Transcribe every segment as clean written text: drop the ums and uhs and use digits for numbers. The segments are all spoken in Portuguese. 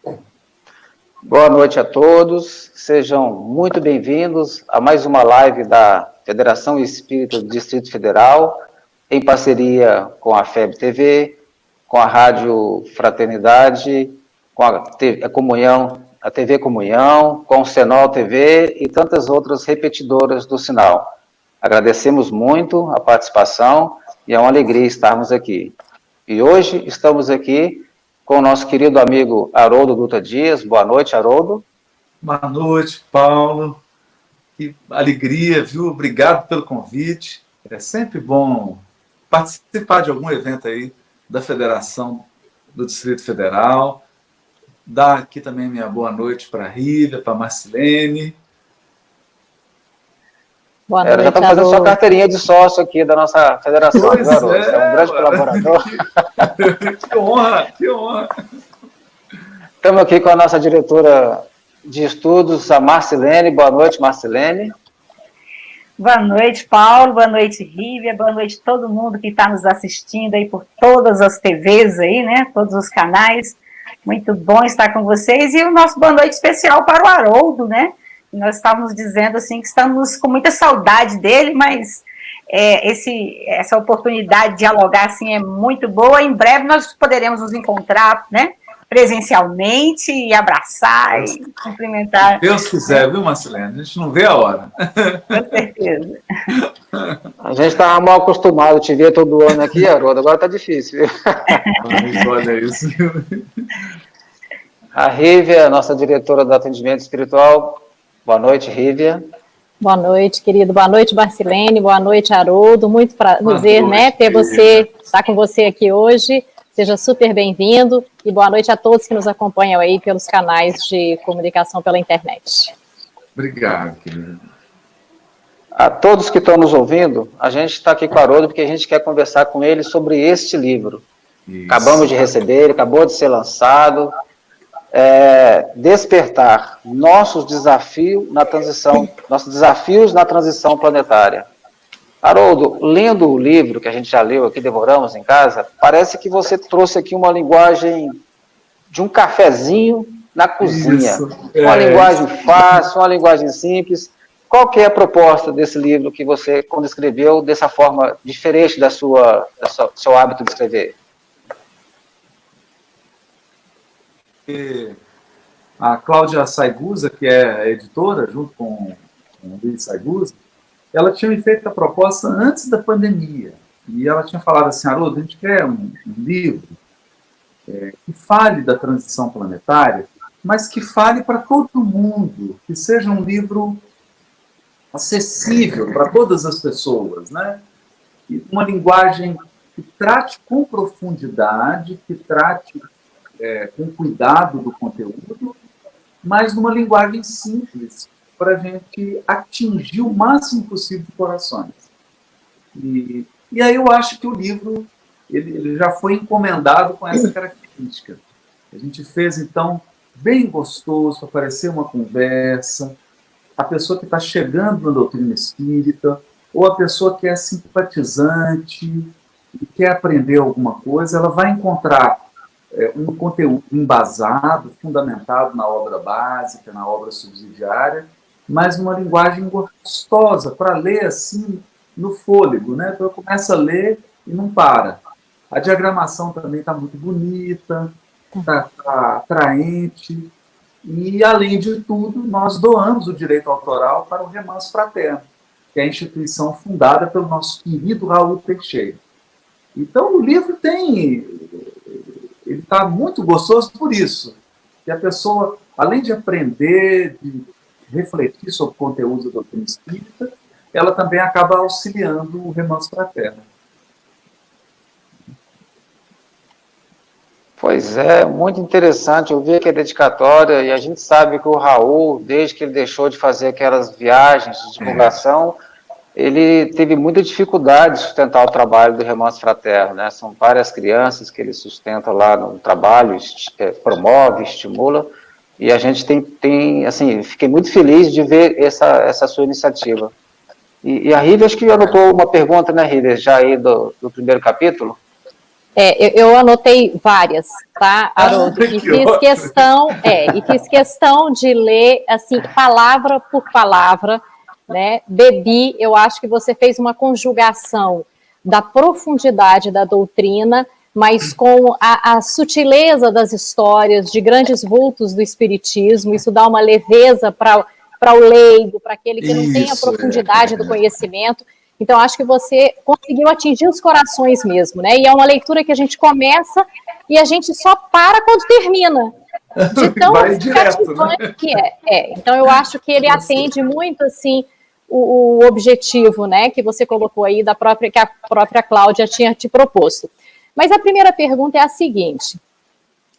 Boa noite a todos, sejam muito bem-vindos a mais uma live da Federação Espírita do Distrito Federal, em parceria com a FEB TV, com a Rádio Fraternidade, com a TV Comunhão, com o Senol TV e tantas outras repetidoras do sinal. Agradecemos muito a participação e é uma alegria estarmos aqui. E hoje estamos aqui com o nosso querido amigo Haroldo Dutra Dias. Boa noite, Haroldo. Boa noite, Paulo. Que alegria, viu? Obrigado pelo convite. É sempre bom participar de algum evento aí da Federação do Distrito Federal. Dar aqui também minha boa noite para a Rívia, para a Marcilene. Boa noite, já está fazendo sua carteirinha de sócio aqui da nossa federação, pois viu, Haroldo? Você é um grande colaborador. Que honra, que honra. Estamos aqui com a nossa diretora de estudos, a Marcilene. Boa noite, Marcilene. Boa noite, Paulo. Boa noite, Rívia. Boa noite a todo mundo que está nos assistindo aí por todas as TVs aí, né? Todos os canais. Muito bom estar com vocês. E o nosso boa noite especial para o Haroldo, né? Nós estávamos dizendo assim que estamos com muita saudade dele, mas essa oportunidade de dialogar assim é muito boa. Em breve nós poderemos nos encontrar, né, presencialmente e abraçar e cumprimentar. Se Deus quiser, viu, Marcelene? A gente não vê a hora. Com certeza. A gente estava mal acostumado a te ver todo ano aqui, Haroldo, agora está difícil, viu? Olha isso. A Rívia, nossa diretora do atendimento espiritual. Boa noite, Rívia. Boa noite, querido. Boa noite, Marcilene. Boa noite, Haroldo. Muito prazer, né, ter estar com você aqui hoje. Seja super bem-vindo. E boa noite a todos que nos acompanham aí pelos canais de comunicação pela internet. Obrigado, querido. A todos que estão nos ouvindo, a gente está aqui com o Haroldo porque a gente quer conversar com ele sobre este livro. Isso. Acabamos de receber, ele acabou de ser lançado. Despertar nossos desafios na transição planetária. Haroldo, lendo o livro que a gente já leu aqui, devoramos em casa, parece que você trouxe aqui uma linguagem de um cafezinho na cozinha. Uma linguagem fácil, uma linguagem simples. Qual que é a proposta desse livro que você, quando escreveu, dessa forma diferente do seu hábito de escrever? A Cláudia Saigusa, que é a editora, junto com o Luiz Saigusa, ela tinha me feito a proposta antes da pandemia. E ela tinha falado assim, Haroldo, a gente quer um livro que fale da transição planetária, mas que fale para todo mundo, que seja um livro acessível para todas as pessoas, né? E uma linguagem que trate com profundidade, que trate com cuidado do conteúdo, mas numa linguagem simples, para a gente atingir o máximo possível de corações. E aí eu acho que o livro ele já foi encomendado com essa característica. A gente fez, então, bem gostoso, para parecer uma conversa. A pessoa que está chegando na doutrina espírita, ou a pessoa que é simpatizante e quer aprender alguma coisa, ela vai encontrar um conteúdo embasado, fundamentado na obra básica, na obra subsidiária, mas numa linguagem gostosa, para ler assim, no fôlego, né? Então eu começo a ler e não para. A diagramação também está muito bonita, está atraente, e, além de tudo, nós doamos o direito autoral para o Remanso Fraterno, que é a instituição fundada pelo nosso querido Raul Teixeira. Então, o livro ele está muito gostoso por isso, que a pessoa, além de aprender, de refletir sobre o conteúdo da doutrina espírita, ela também acaba auxiliando o Remanso Fraterno. Pois é, muito interessante, eu vi aqui a dedicatória, e a gente sabe que o Raul, desde que ele deixou de fazer aquelas viagens de divulgação, ele teve muita dificuldade de sustentar o trabalho do Remanso Fraterno, né? São várias crianças que ele sustenta lá no trabalho, promove, estimula, e a gente tem assim, fiquei muito feliz de ver essa sua iniciativa. E a Rívia, acho que anotou uma pergunta, né, Rívia, já aí do primeiro capítulo? Eu anotei várias, tá, Haroldo? E fiz questão de ler, assim, palavra por palavra, né? Bebi, eu acho que você fez uma conjugação da profundidade da doutrina, mas com a sutileza das histórias, de grandes vultos do espiritismo. Isso dá uma leveza para o leigo, para aquele que não tem a profundidade do conhecimento. Então, acho que você conseguiu atingir os corações mesmo, né? E é uma leitura que a gente começa e a gente só para quando termina. De tão cativante que é. Então, eu acho que ele atende muito, assim, o objetivo, né, que você colocou aí, que a própria Cláudia tinha te proposto. Mas a primeira pergunta é a seguinte.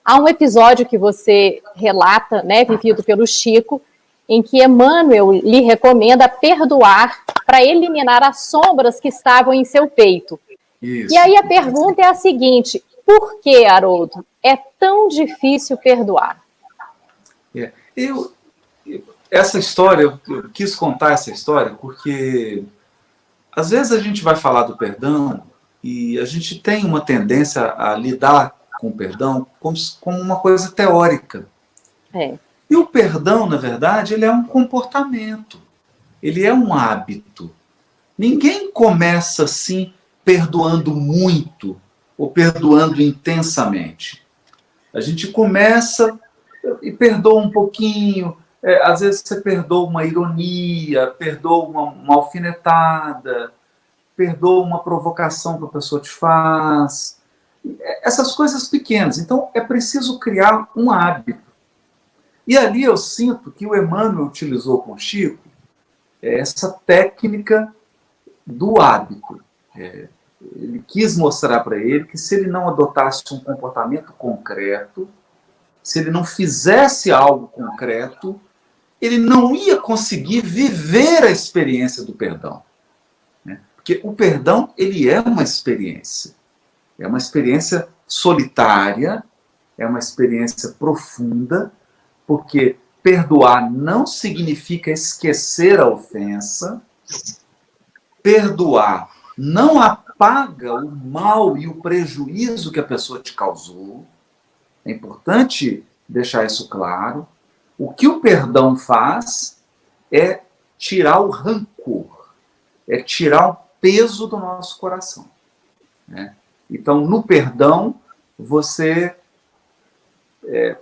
Há um episódio que você relata, né, vivido pelo Chico, em que Emmanuel lhe recomenda perdoar para eliminar as sombras que estavam em seu peito. Isso. E aí a pergunta é a seguinte: por que, Haroldo, é tão difícil perdoar? Essa história, eu quis contar essa história porque às vezes a gente vai falar do perdão e a gente tem uma tendência a lidar com o perdão como uma coisa teórica. E o perdão, na verdade, ele é um comportamento, ele é um hábito. Ninguém começa assim perdoando muito ou perdoando intensamente. A gente começa e perdoa um pouquinho, às vezes você perdoa uma ironia, perdoa uma alfinetada, perdoa uma provocação que a pessoa te faz. Essas coisas pequenas. Então, é preciso criar um hábito. E ali eu sinto que o Emmanuel utilizou com o Chico essa técnica do hábito. Ele quis mostrar para ele que se ele não adotasse um comportamento concreto, se ele não fizesse algo concreto, ele não ia conseguir viver a experiência do perdão. Né? Porque o perdão, ele é uma experiência solitária, é uma experiência profunda, porque perdoar não significa esquecer a ofensa, perdoar não apaga o mal e o prejuízo que a pessoa te causou. É importante deixar isso claro. O que o perdão faz é tirar o rancor, é tirar o peso do nosso coração. Né? Então, no perdão,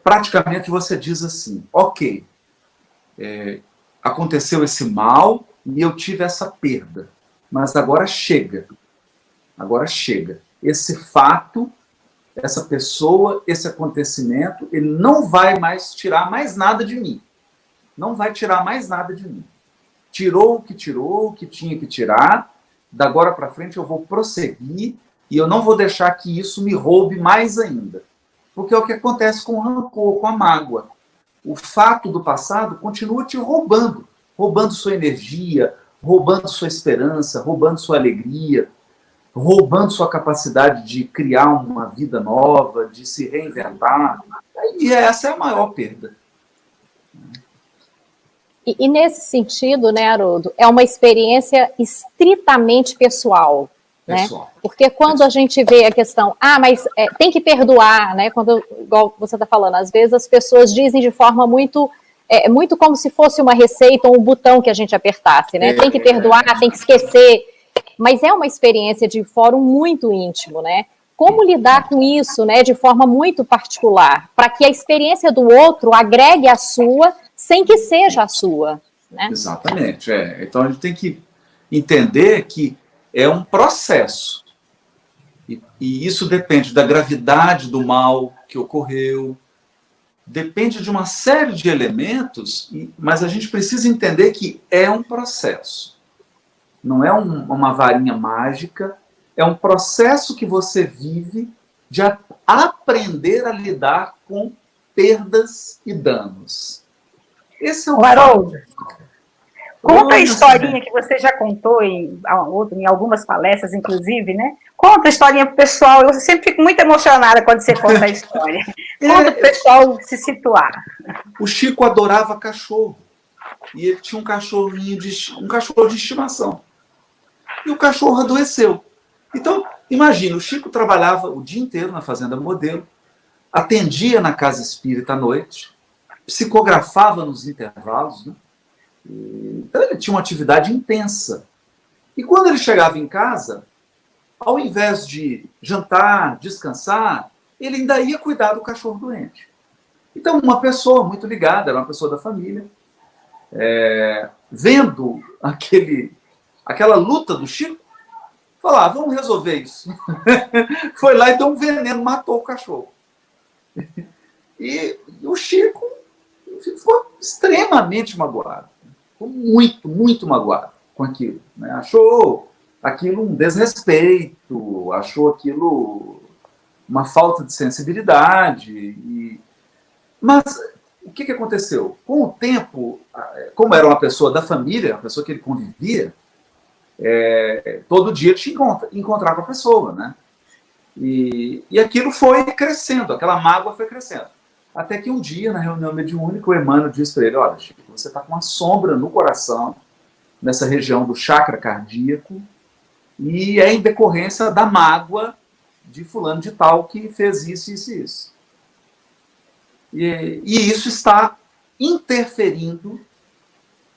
praticamente você diz assim: ok, aconteceu esse mal e eu tive essa perda, mas agora chega. Agora chega. Esse fato, essa pessoa, esse acontecimento, ele não vai mais tirar mais nada de mim. Não vai tirar mais nada de mim. Tirou, o que tinha que tirar. Da agora para frente eu vou prosseguir e eu não vou deixar que isso me roube mais ainda. Porque é o que acontece com o rancor, com a mágoa. O fato do passado continua te roubando. Roubando sua energia, roubando sua esperança, roubando sua alegria, roubando sua capacidade de criar uma vida nova, de se reinventar. E essa é a maior perda. E nesse sentido, né, Haroldo, é uma experiência estritamente pessoal. Né? Porque quando a gente vê a questão, mas tem que perdoar, né? Quando, igual você está falando, às vezes as pessoas dizem de forma muito como se fosse uma receita ou um botão que a gente apertasse, né? Tem que perdoar, tem que esquecer. Mas é uma experiência de fórum muito íntimo, né? Como lidar com isso, né, de forma muito particular, para que a experiência do outro agregue a sua, sem que seja a sua, né? Exatamente. Então a gente tem que entender que é um processo. E isso depende da gravidade do mal que ocorreu, depende de uma série de elementos, mas a gente precisa entender que é um processo. Não é uma varinha mágica, é um processo que você vive de aprender a lidar com perdas e danos. Esse é o Haroldo, conta a historinha que você já contou em algumas palestras, inclusive, né? Conta a historinha para o pessoal. Eu sempre fico muito emocionada quando você conta a história. Conta para o pessoal se situar. O Chico adorava cachorro. E ele tinha um cachorro de estimação. E o cachorro adoeceu. Então, Imagina, o Chico trabalhava o dia inteiro na Fazenda Modelo, atendia na Casa Espírita à noite, psicografava nos intervalos, né? Então ele tinha uma atividade intensa. E quando ele chegava em casa, ao invés de jantar, descansar, ele ainda ia cuidar do cachorro doente. Então, uma pessoa muito ligada, era uma pessoa da família, vendo aquela luta do Chico, falou, vamos resolver isso. Foi lá e deu um veneno, matou o cachorro. E o Chico ficou extremamente magoado. Ficou muito, muito magoado com aquilo. Né? Achou aquilo um desrespeito, achou aquilo uma falta de sensibilidade. Mas o que aconteceu? Com o tempo, como era uma pessoa da família, uma pessoa que ele convivia, todo dia ele tinha que encontrar com a pessoa, né? E aquilo foi crescendo, aquela mágoa foi crescendo. Até que um dia, na reunião mediúnica, o Emmanuel disse para ele, olha, Chico, você está com uma sombra no coração, nessa região do chakra cardíaco, e é em decorrência da mágoa de fulano de tal que fez isso, isso e isso. E isso está interferindo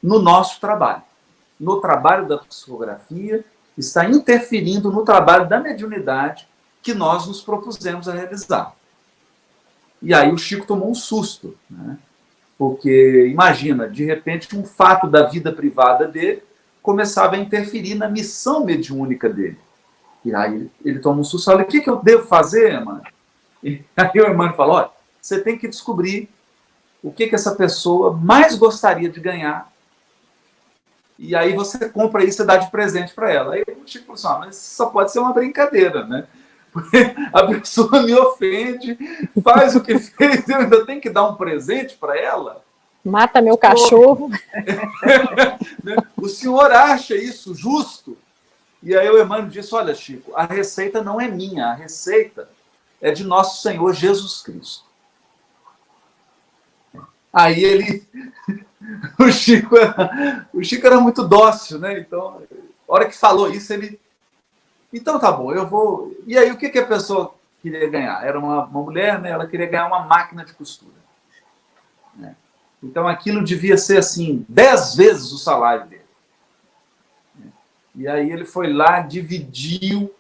no nosso trabalho. No trabalho da psicografia, está interferindo no trabalho da mediunidade que nós nos propusemos a realizar. E aí o Chico tomou um susto, né? Porque, imagina, de repente um fato da vida privada dele começava a interferir na missão mediúnica dele. E aí ele toma um susto, olha, o que eu devo fazer, Emmanuel? E aí o Emmanuel fala, olha, você tem que descobrir o que essa pessoa mais gostaria de ganhar, e aí você compra isso e dá de presente para ela. Aí o Chico falou assim, mas isso só pode ser uma brincadeira, né? Porque a pessoa me ofende, faz o que fez, eu ainda tenho que dar um presente para ela? Mata meu cachorro. O senhor acha isso justo? E aí o Emmanuel disse, olha, Chico, a receita não é minha, a receita é de nosso Senhor Jesus Cristo. Aí o Chico era muito dócil, né? Então, a hora que falou isso, ele... Então tá bom, eu vou... E aí o que a pessoa queria ganhar? Era uma mulher, né? Ela queria ganhar uma máquina de costura. Né? Então aquilo devia ser assim, 10 vezes o salário dele. E aí ele foi lá, dividiu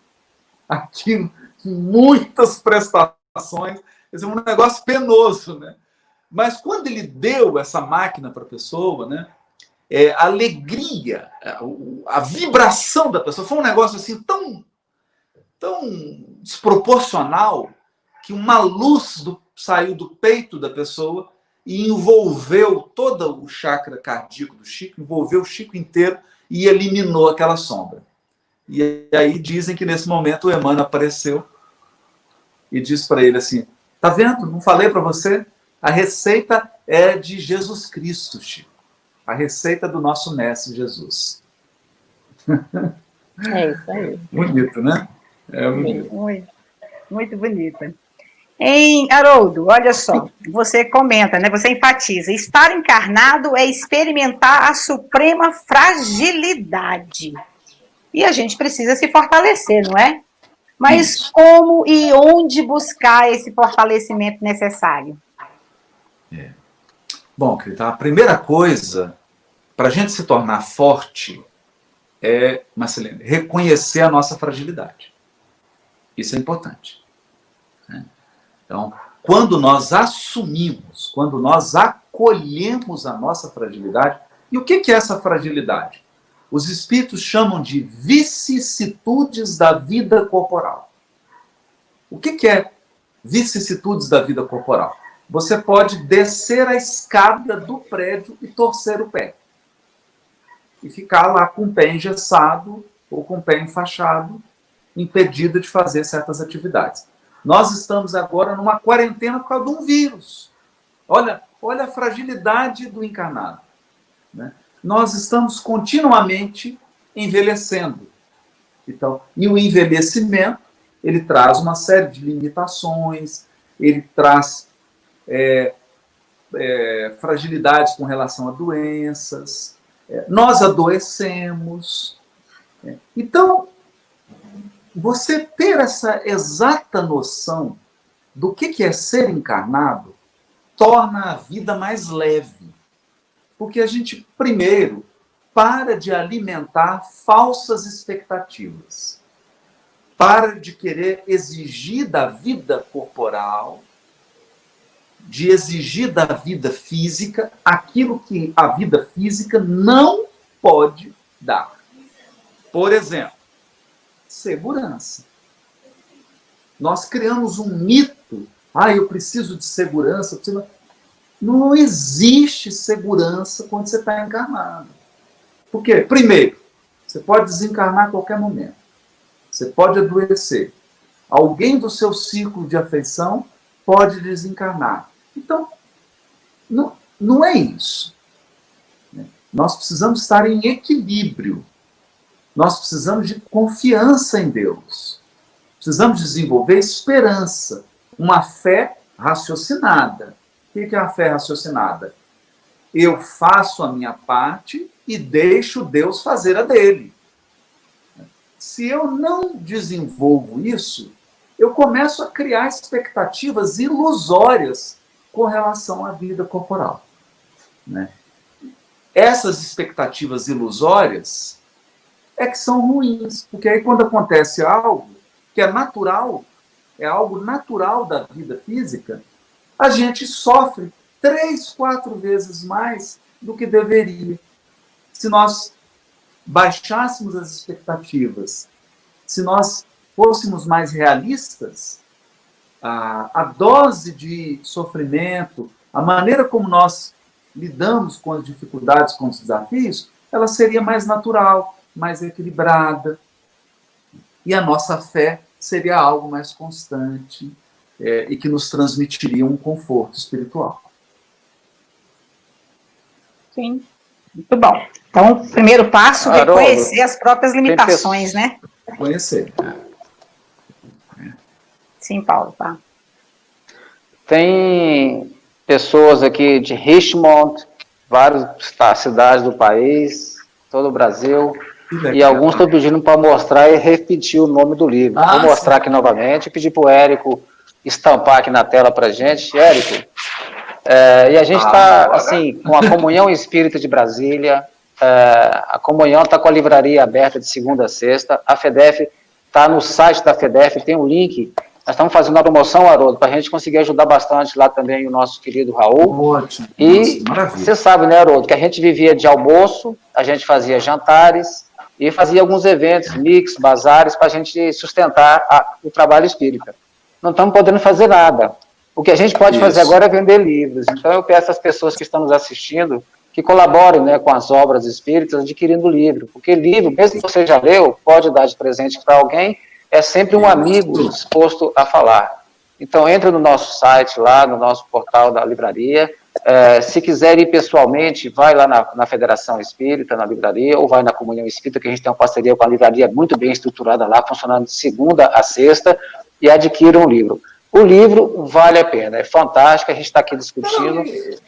aquilo em muitas prestações. Esse é um negócio penoso, né? Mas quando ele deu essa máquina para a pessoa, né? A alegria, a vibração da pessoa foi um negócio assim tão desproporcional que uma luz saiu do peito da pessoa e envolveu todo o chakra cardíaco do Chico, envolveu o Chico inteiro e eliminou aquela sombra. E aí dizem que nesse momento o Emmanuel apareceu e disse para ele assim, tá vendo? Não falei para você? A receita é de Jesus Cristo, Chico. A receita do nosso Mestre Jesus. É isso aí. Bonito, né? É bonito. Muito bonita. Hein, Haroldo, olha só, você comenta, né? Você enfatiza, estar encarnado é experimentar a suprema fragilidade. E a gente precisa se fortalecer, não é? Mas isso. Como e onde buscar esse fortalecimento necessário? Bom, querida, a primeira coisa para a gente se tornar forte é, Marcelene, reconhecer a nossa fragilidade. Isso é importante. Né? Então, quando nós assumimos, quando nós acolhemos a nossa fragilidade, e o que é essa fragilidade? Os espíritos chamam de vicissitudes da vida corporal. O que é vicissitudes da vida corporal? Você pode descer a escada do prédio e torcer o pé. E ficar lá com o pé engessado ou com o pé enfaixado, impedido de fazer certas atividades. Nós estamos agora numa quarentena por causa de um vírus. Olha a fragilidade do encarnado. Né? Nós estamos continuamente envelhecendo. Então, e o envelhecimento, ele traz uma série de limitações, ele traz fragilidades com relação a doenças, nós adoecemos. Então, você ter essa exata noção do que é ser encarnado torna a vida mais leve. Porque a gente, primeiro, para de alimentar falsas expectativas. Para de querer exigir da vida corporal, de exigir da vida física aquilo que a vida física não pode dar. Por exemplo, segurança. Nós criamos um mito. Eu preciso de segurança. Não existe segurança quando você está encarnado. Por quê? Primeiro, você pode desencarnar a qualquer momento. Você pode adoecer. Alguém do seu círculo de afeição pode desencarnar. Então, não é isso. Nós precisamos estar em equilíbrio. Nós precisamos de confiança em Deus. Precisamos desenvolver esperança, uma fé raciocinada. O que é a fé raciocinada? Eu faço a minha parte e deixo Deus fazer a dele. Se eu não desenvolvo isso, eu começo a criar expectativas ilusórias com relação à vida corporal. Essas expectativas ilusórias é que são ruins, porque aí quando acontece algo que é natural, é algo natural da vida física, a gente sofre 3, 4 vezes mais do que deveria. Se nós baixássemos as expectativas, se nós fôssemos mais realistas, a dose de sofrimento, a maneira como nós lidamos com as dificuldades, com os desafios, ela seria mais natural, mais equilibrada, e a nossa fé seria algo mais constante e que nos transmitiria um conforto espiritual. Sim, muito bom. Então, o primeiro passo é conhecer as próprias limitações, né? Conhecer. Sim, Paulo, tá. Tem pessoas aqui de Richmond, várias cidades do país, todo o Brasil, e alguns estão pedindo para mostrar e repetir o nome do livro. Vou mostrar aqui novamente e pedir para o Érico estampar aqui na tela para a gente. Érico, e a gente está, assim, com a Comunhão Espírita de Brasília, a Comunhão está com a livraria aberta de segunda a sexta, a FEDEF está no site da FEDEF, tem um link. Nós estamos fazendo uma promoção, Haroldo, para a gente conseguir ajudar bastante lá também o nosso querido Raul. Ótimo. E você sabe, né, Haroldo, que a gente vivia de almoço, a gente fazia jantares e fazia alguns eventos, mix, bazares, para a gente sustentar o trabalho espírita. Não estamos podendo fazer nada. O que a gente pode fazer agora é vender livros. Então eu peço às pessoas que estão nos assistindo que colaborem, né, com as obras espíritas adquirindo livro. Porque livro, mesmo que você já leu, pode dar de presente para alguém, é sempre um amigo disposto a falar. Então, entra no nosso site lá, no nosso portal da livraria. Se quiser ir pessoalmente, vai lá na Federação Espírita, na livraria, ou vai na Comunhão Espírita, que a gente tem uma parceria com a livraria muito bem estruturada lá, funcionando de segunda a sexta, e adquira um livro. O livro vale a pena, é fantástico, a gente está aqui discutindo,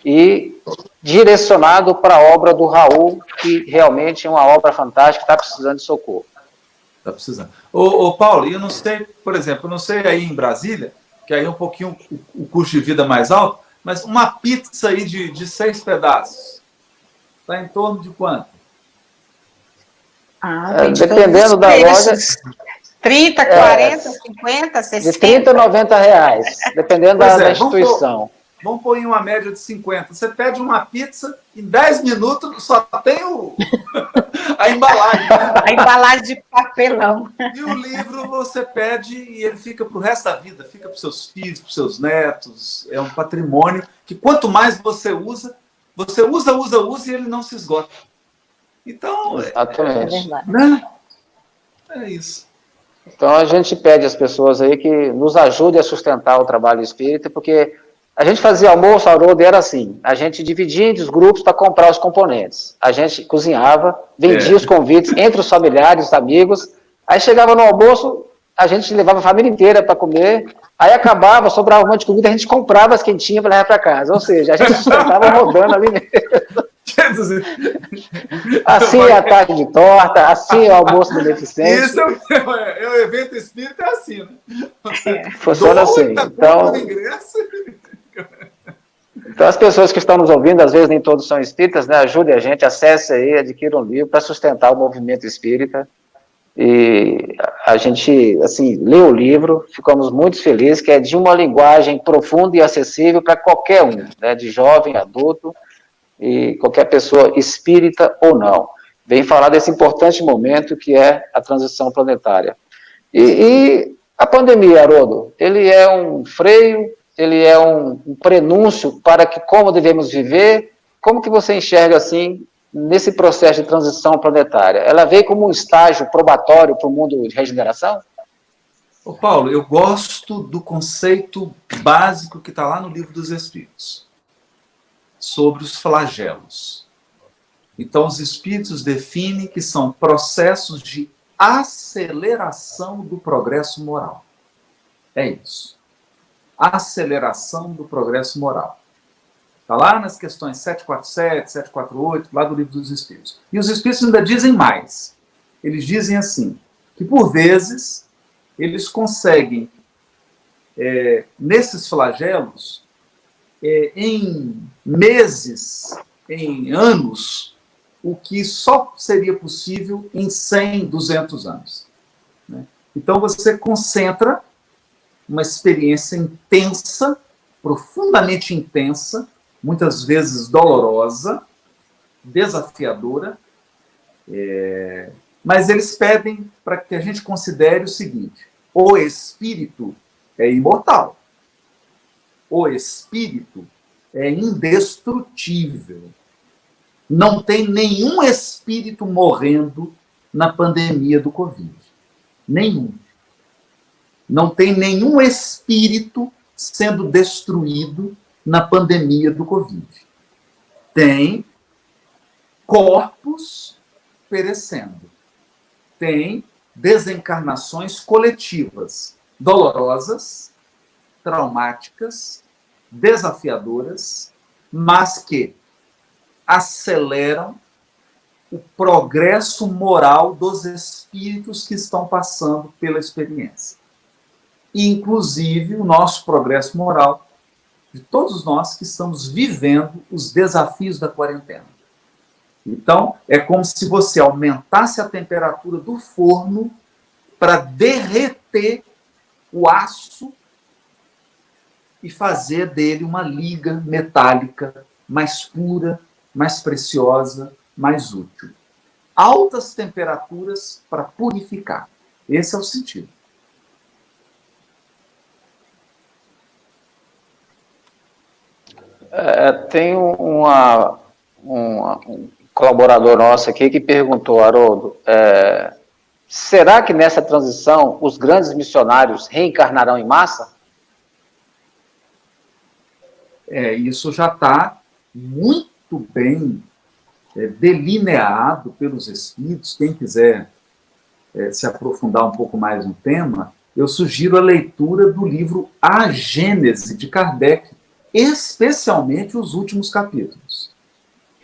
e direcionado para a obra do Raul, que realmente é uma obra fantástica, está precisando de socorro. Está precisando. Ô, Paulo, eu não sei, por exemplo, eu não sei aí em Brasília, que aí é um pouquinho o custo de vida mais alto, mas uma pizza aí de 6 pedaços, está em torno de quanto? Dependendo da loja... 30, 40, 50, 60? De 30 a 90 reais, dependendo da instituição. Vamos pôr em uma média de 50. Você pede uma pizza, em 10 minutos só tem a embalagem. Né? A embalagem de papelão. E o livro você pede e ele fica para o resto da vida, fica para os seus filhos, para os seus netos. É um patrimônio que quanto mais você usa e ele não se esgota. Então, exatamente. É isso. Então a gente pede às pessoas aí que nos ajudem a sustentar o trabalho espírita, porque a gente fazia almoço, Haroldo, era assim, a gente dividia entre os grupos para comprar os componentes. A gente cozinhava, vendia os convites entre os familiares, os amigos, aí chegava no almoço, a gente levava a família inteira para comer, aí acabava, sobrava um monte de comida, a gente comprava as quentinhas para levar para casa. Ou seja, a gente sustentava rodando ali mesmo. Quer Assim é a tarde de torta, assim é o almoço beneficente. Isso é o evento espírita, é assim, né? Você Funciona assim. tá Então, o ingresso. então, as pessoas que estão nos ouvindo, às vezes nem todos são espíritas, né? Ajude a gente, acesse aí, adquira um livro para sustentar o movimento espírita. E a gente, assim, lê o livro, ficamos muito felizes, que é de uma linguagem profunda e acessível para qualquer um, né? De jovem, adulto, e qualquer pessoa espírita ou não. Vem falar desse importante momento que é a transição planetária. E a pandemia, Haroldo, ele é um freio, ele é um prenúncio para que como devemos viver. Como que você enxerga, assim, nesse processo de transição planetária? Ela veio como um estágio probatório para o mundo de regeneração? Ô Paulo, eu gosto do conceito básico que está lá no Livro dos Espíritos, sobre os flagelos. Então, os espíritos definem que são processos de aceleração do progresso moral. É isso. Aceleração do progresso moral. Está lá nas questões 747, 748, lá do Livro dos Espíritos. E os espíritos ainda dizem mais. Eles dizem assim, que por vezes eles conseguem, nesses flagelos, em meses, em anos, o que só seria possível em 100, 200 anos. Né? Então você concentra uma experiência intensa, profundamente intensa, muitas vezes dolorosa, desafiadora, mas eles pedem para que a gente considere o seguinte: o espírito é imortal, o espírito é indestrutível. Não tem nenhum espírito morrendo na pandemia do Covid. Nenhum. Não tem nenhum espírito sendo destruído na pandemia do Covid. Tem corpos perecendo. Tem desencarnações coletivas, dolorosas, traumáticas, desafiadoras, mas que aceleram o progresso moral dos espíritos que estão passando pela experiência. E, inclusive, o nosso progresso moral de todos nós que estamos vivendo os desafios da quarentena. Então, é como se você aumentasse a temperatura do forno para derreter o aço e fazer dele uma liga metálica mais pura, mais preciosa, mais útil. Altas temperaturas para purificar. Esse é o sentido. Tem um colaborador nosso aqui que perguntou, Haroldo, será que nessa transição os grandes missionários reencarnarão em massa? Isso já está muito bem delineado pelos espíritos. Quem quiser se aprofundar um pouco mais no tema, eu sugiro a leitura do livro A Gênese, de Kardec, especialmente os últimos capítulos.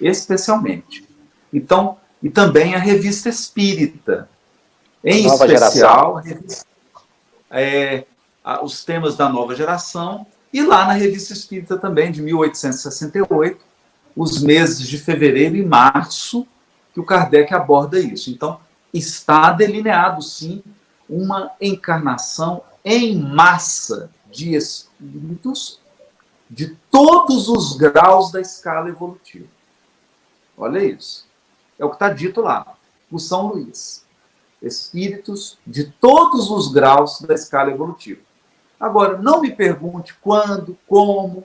Especialmente. Então, e também a Revista Espírita, em Nova especial os temas da nova geração, e lá na Revista Espírita também, de 1868, os meses de fevereiro e março, que o Kardec aborda isso. Então, está delineado, sim, uma encarnação em massa de espíritos de todos os graus da escala evolutiva. Olha isso. É o que está dito lá, por São Luís. Espíritos de todos os graus da escala evolutiva. Agora, não me pergunte quando, como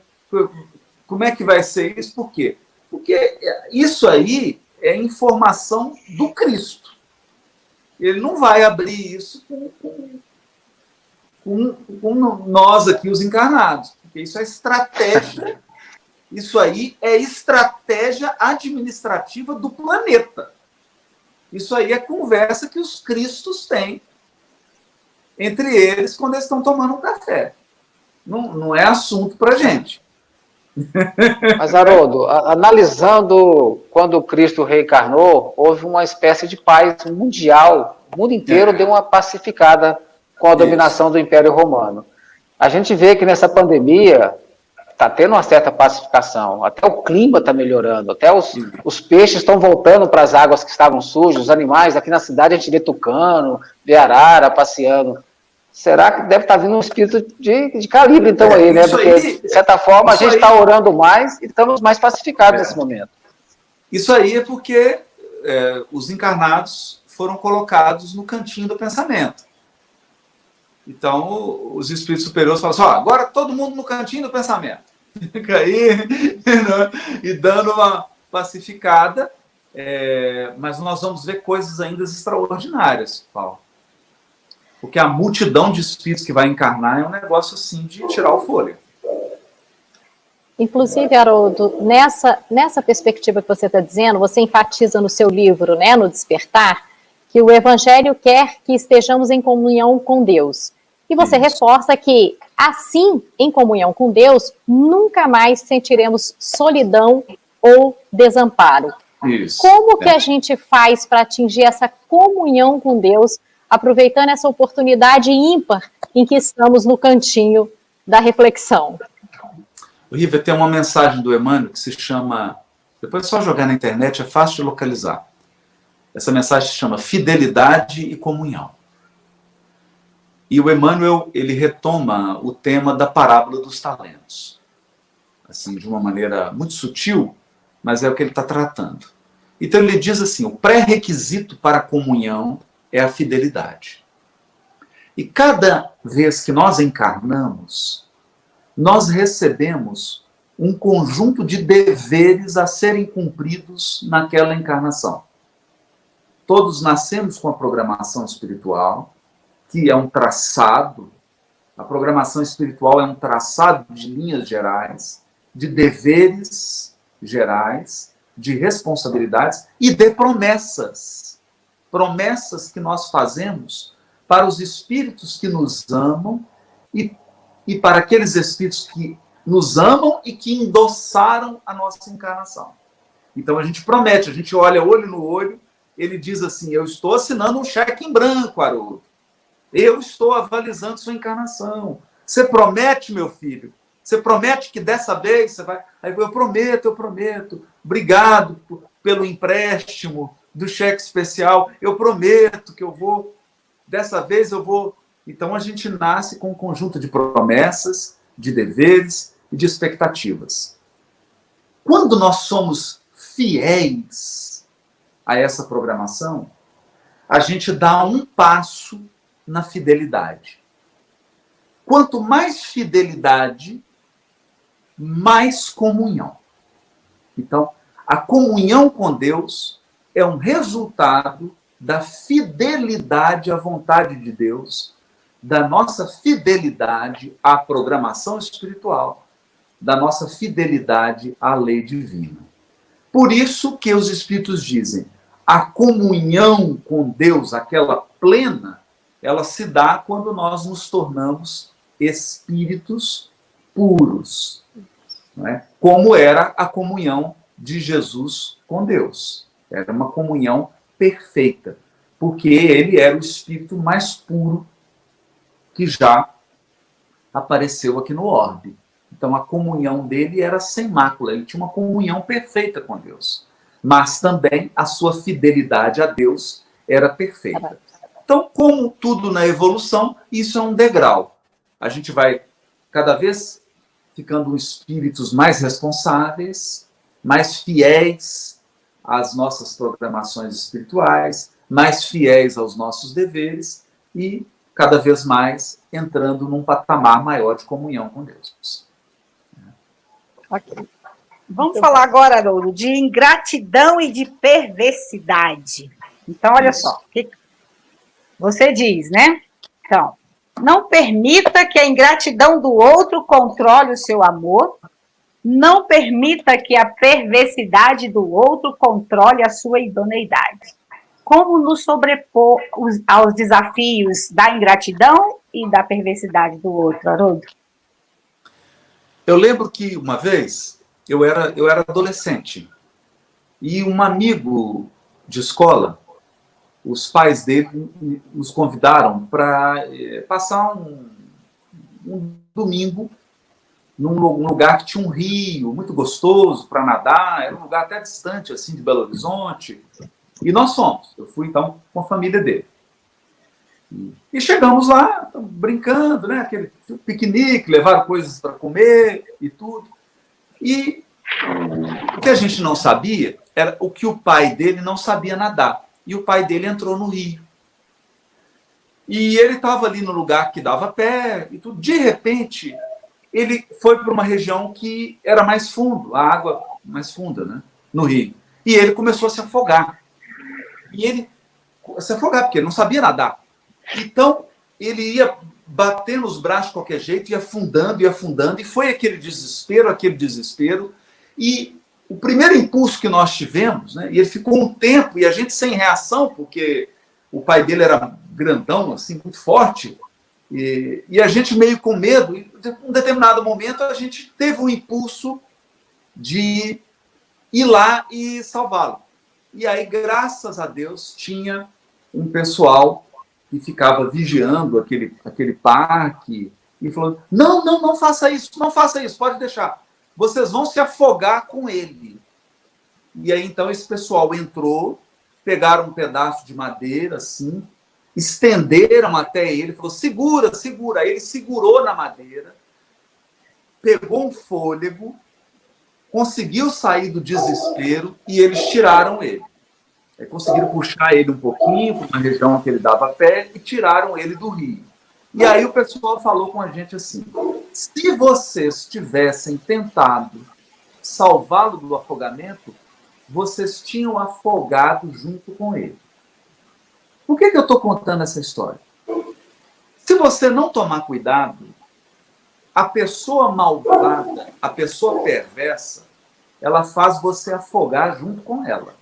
é que vai ser isso, por quê? Porque isso aí é informação do Cristo. Ele não vai abrir isso com nós aqui, os encarnados, porque isso é estratégia, isso aí é estratégia administrativa do planeta. Isso aí é conversa que os cristos têm entre eles quando eles estão tomando um café. Não é assunto para a gente. Mas, Haroldo, analisando quando Cristo reencarnou, houve uma espécie de paz mundial. O mundo inteiro deu uma pacificada com a dominação do Império Romano. A gente vê que nessa pandemia está tendo uma certa pacificação. Até o clima está melhorando, até os peixes estão voltando para as águas que estavam sujas, os animais. Aqui na cidade a gente vê tucano, vê arara passeando. Será que deve estar vindo um espírito de calibre, então, aí, né? Porque, de certa forma, a gente está orando mais e estamos mais pacificados nesse momento. Isso aí é porque os encarnados foram colocados no cantinho do pensamento. Então, os espíritos superiores falam assim, agora todo mundo no cantinho do pensamento. Fica aí, e dando uma pacificada, mas nós vamos ver coisas ainda extraordinárias, Paulo. Porque a multidão de espíritos que vai encarnar é um negócio assim de tirar o fôlego. Inclusive, Haroldo, nessa perspectiva que você está dizendo, você enfatiza no seu livro, né, no Despertar, que o Evangelho quer que estejamos em comunhão com Deus. E você reforça que, assim, em comunhão com Deus, nunca mais sentiremos solidão ou desamparo. Isso. Como que a gente faz para atingir essa comunhão com Deus, aproveitando essa oportunidade ímpar em que estamos no cantinho da reflexão? Riva, tem uma mensagem do Emmanuel que se chama... Depois é só jogar na internet, é fácil de localizar. Essa mensagem se chama Fidelidade e Comunhão. E o Emmanuel, ele retoma o tema da parábola dos talentos. Assim, de uma maneira muito sutil, mas é o que ele está tratando. Então ele diz assim, o pré-requisito para a comunhão é a fidelidade. E cada vez que nós encarnamos, nós recebemos um conjunto de deveres a serem cumpridos naquela encarnação. Todos nascemos com a programação espiritual, que é um traçado, a programação espiritual é um traçado de linhas gerais, de deveres gerais, de responsabilidades e de promessas. Promessas que nós fazemos para os espíritos que nos amam e para aqueles espíritos que nos amam e que endossaram a nossa encarnação. Então a gente promete, a gente olha olho no olho, ele diz assim, eu estou assinando um cheque em branco, Haroldo. Eu estou avalizando sua encarnação. Você promete, meu filho? Você promete que dessa vez você vai... Aí eu prometo. Obrigado pelo empréstimo do cheque especial. Eu prometo que eu vou... Dessa vez eu vou... Então a gente nasce com um conjunto de promessas, de deveres e de expectativas. Quando nós somos fiéis a essa programação, a gente dá um passo na fidelidade. Quanto mais fidelidade, mais comunhão. Então, a comunhão com Deus é um resultado da fidelidade à vontade de Deus, da nossa fidelidade à programação espiritual, da nossa fidelidade à lei divina. Por isso que os Espíritos dizem, a comunhão com Deus, aquela plena, ela se dá quando nós nos tornamos espíritos puros, não é? Como era a comunhão de Jesus com Deus. Era uma comunhão perfeita, porque ele era o espírito mais puro que já apareceu aqui no orbe. Então a comunhão dele era sem mácula, ele tinha uma comunhão perfeita com Deus. Mas também a sua fidelidade a Deus era perfeita. Então, como tudo na evolução, isso é um degrau. A gente vai cada vez ficando espíritos mais responsáveis, mais fiéis às nossas programações espirituais, mais fiéis aos nossos deveres e cada vez mais entrando num patamar maior de comunhão com Deus. Ok. Vamos falar agora, Haroldo, de ingratidão e de perversidade. Então, olha só, o que você diz, né? Então, não permita que a ingratidão do outro controle o seu amor, não permita que a perversidade do outro controle a sua idoneidade. Como nos sobrepor aos desafios da ingratidão e da perversidade do outro, Haroldo? Eu lembro que uma vez eu era adolescente e um amigo de escola, os pais dele nos convidaram para passar um domingo num lugar que tinha um rio muito gostoso para nadar, era um lugar até distante assim de Belo Horizonte. E nós fomos. Eu fui então com a família dele. E chegamos lá, brincando, né? Aquele piquenique, levaram coisas para comer e tudo. E o que a gente não sabia era o que o pai dele não sabia nadar. E o pai dele entrou no rio. E ele estava ali no lugar que dava pé e tudo. De repente, ele foi para uma região que era mais fundo, a água mais funda, né? No rio. E ele começou a se afogar. E ele se afogar, porque ele não sabia nadar. Então, ele ia batendo os braços de qualquer jeito, ia afundando, e foi aquele desespero. E o primeiro impulso que nós tivemos, né, e ele ficou um tempo, e a gente sem reação, porque o pai dele era grandão, assim, muito forte, e a gente meio com medo, e em um determinado momento a gente teve um impulso de ir lá e salvá-lo. E aí, graças a Deus, tinha um pessoal que ficava vigiando aquele parque e falou, não faça isso, pode deixar. Vocês vão se afogar com ele. E aí, então, esse pessoal entrou, pegaram um pedaço de madeira, assim, estenderam até ele, falou, segura. Aí ele segurou na madeira, pegou um fôlego, conseguiu sair do desespero e eles tiraram ele. Conseguiram puxar ele um pouquinho para uma região que ele dava pé e tiraram ele do rio. E aí o pessoal falou com a gente assim, se vocês tivessem tentado salvá-lo do afogamento, vocês tinham afogado junto com ele. Por que eu estou contando essa história? Se você não tomar cuidado, a pessoa malvada, a pessoa perversa, ela faz você afogar junto com ela.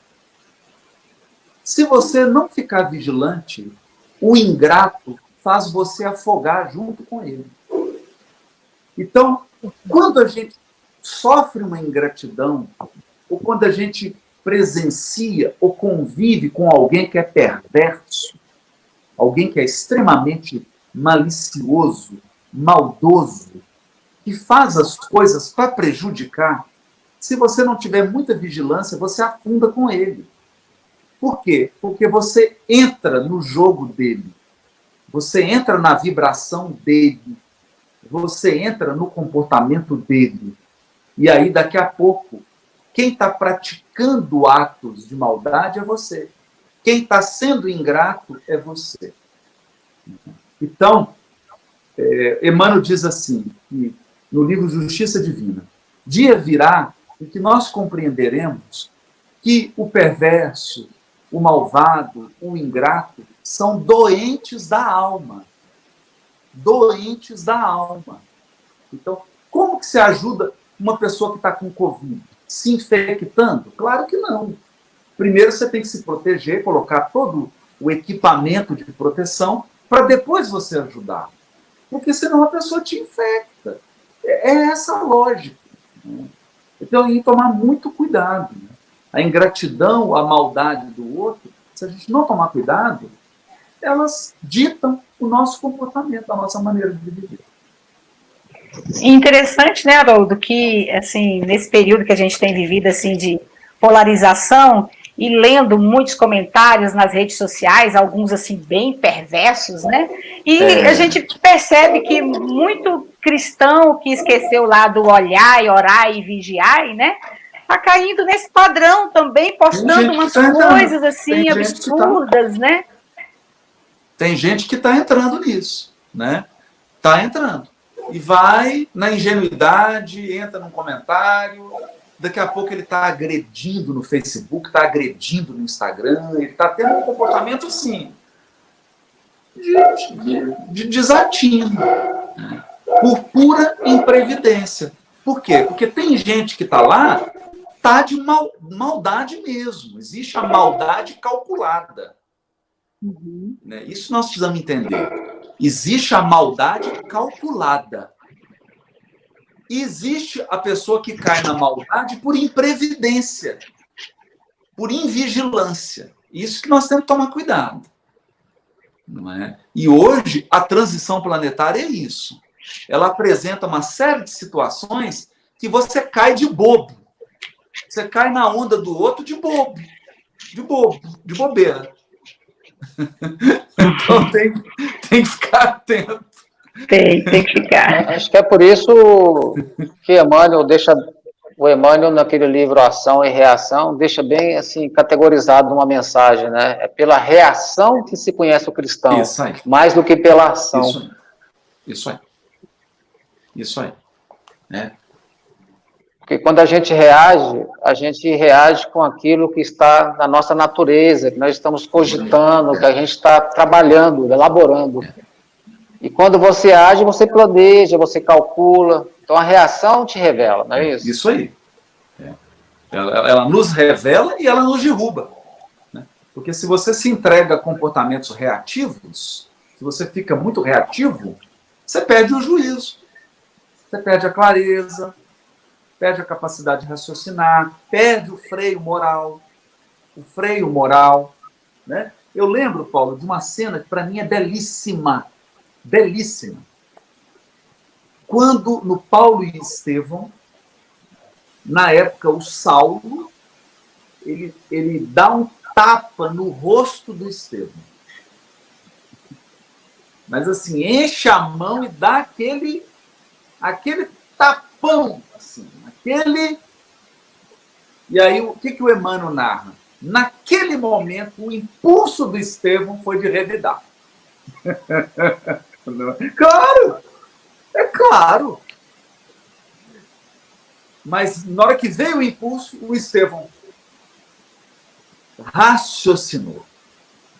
Se você não ficar vigilante, o ingrato faz você afogar junto com ele. Então, quando a gente sofre uma ingratidão, ou quando a gente presencia ou convive com alguém que é perverso, alguém que é extremamente malicioso, maldoso, que faz as coisas para prejudicar, se você não tiver muita vigilância, você afunda com ele. Por quê? Porque você entra no jogo dele, você entra na vibração dele, você entra no comportamento dele. E aí, daqui a pouco, quem está praticando atos de maldade é você. Quem está sendo ingrato é você. Então, Emmanuel diz assim, que, no livro Justiça Divina, dia virá em que nós compreenderemos que o perverso, o malvado, o ingrato, são doentes da alma. Doentes da alma. Então, como que se ajuda uma pessoa que está com Covid? Se infectando? Claro que não. Primeiro você tem que se proteger, colocar todo o equipamento de proteção, para depois você ajudar. Porque senão a pessoa te infecta. É essa a lógica. Então, tem que tomar muito cuidado. A ingratidão, a maldade do outro, se a gente não tomar cuidado, elas ditam o nosso comportamento, a nossa maneira de viver. Interessante, né, Haroldo, que, assim, nesse período que a gente tem vivido, assim, de polarização, e lendo muitos comentários nas redes sociais, alguns, assim, bem perversos, né, e a gente percebe que muito cristão que esqueceu lá do olhar e orar e vigiar, né, está caindo nesse padrão também, postando umas coisas, assim, absurdas, né? Tem gente que está entrando nisso, né? Está entrando. E vai na ingenuidade, entra num comentário, daqui a pouco ele está agredindo no Facebook, está agredindo no Instagram, ele está tendo um comportamento, assim, de desatino, né? Por pura imprevidência. Por quê? Porque tem gente que está lá, está de maldade mesmo. Existe a maldade calculada. Né? Isso nós precisamos entender. Existe a maldade calculada. E existe a pessoa que cai na maldade por imprevidência, por invigilância. Isso que nós temos que tomar cuidado. Não é? E hoje, a transição planetária é isso. Ela apresenta uma série de situações que você cai de bobo. Você cai na onda do outro de bobo. De bobeira. Então tem que ficar atento. Tem que ficar. Acho que é por isso que o Emmanuel, naquele livro Ação e Reação, deixa bem assim categorizado numa mensagem, né? É pela reação que se conhece o cristão, Isso aí. mais do que pela ação. Isso aí. É. Porque quando a gente reage com aquilo que está na nossa natureza, que nós estamos cogitando, que a gente está trabalhando, elaborando. E quando você age, você planeja, você calcula. Então a reação te revela, não é isso? Isso aí. É. Ela nos revela e ela nos derruba. Né? Porque se você se entrega a comportamentos reativos, se você fica muito reativo, você perde o juízo, você perde a clareza, perde a capacidade de raciocinar, perde o freio moral. O freio moral. Né? Eu lembro, Paulo, de uma cena que para mim é belíssima. Belíssima. Quando no Paulo e Estevão, na época o Saulo, ele dá um tapa no rosto do Estevão. Mas assim, enche a mão e dá aquele tapão, assim, E aí o que o Emmanuel narra? Naquele momento, o impulso do Estevão foi de revidar. Claro! É claro! Mas na hora que veio o impulso, o Estevão raciocinou.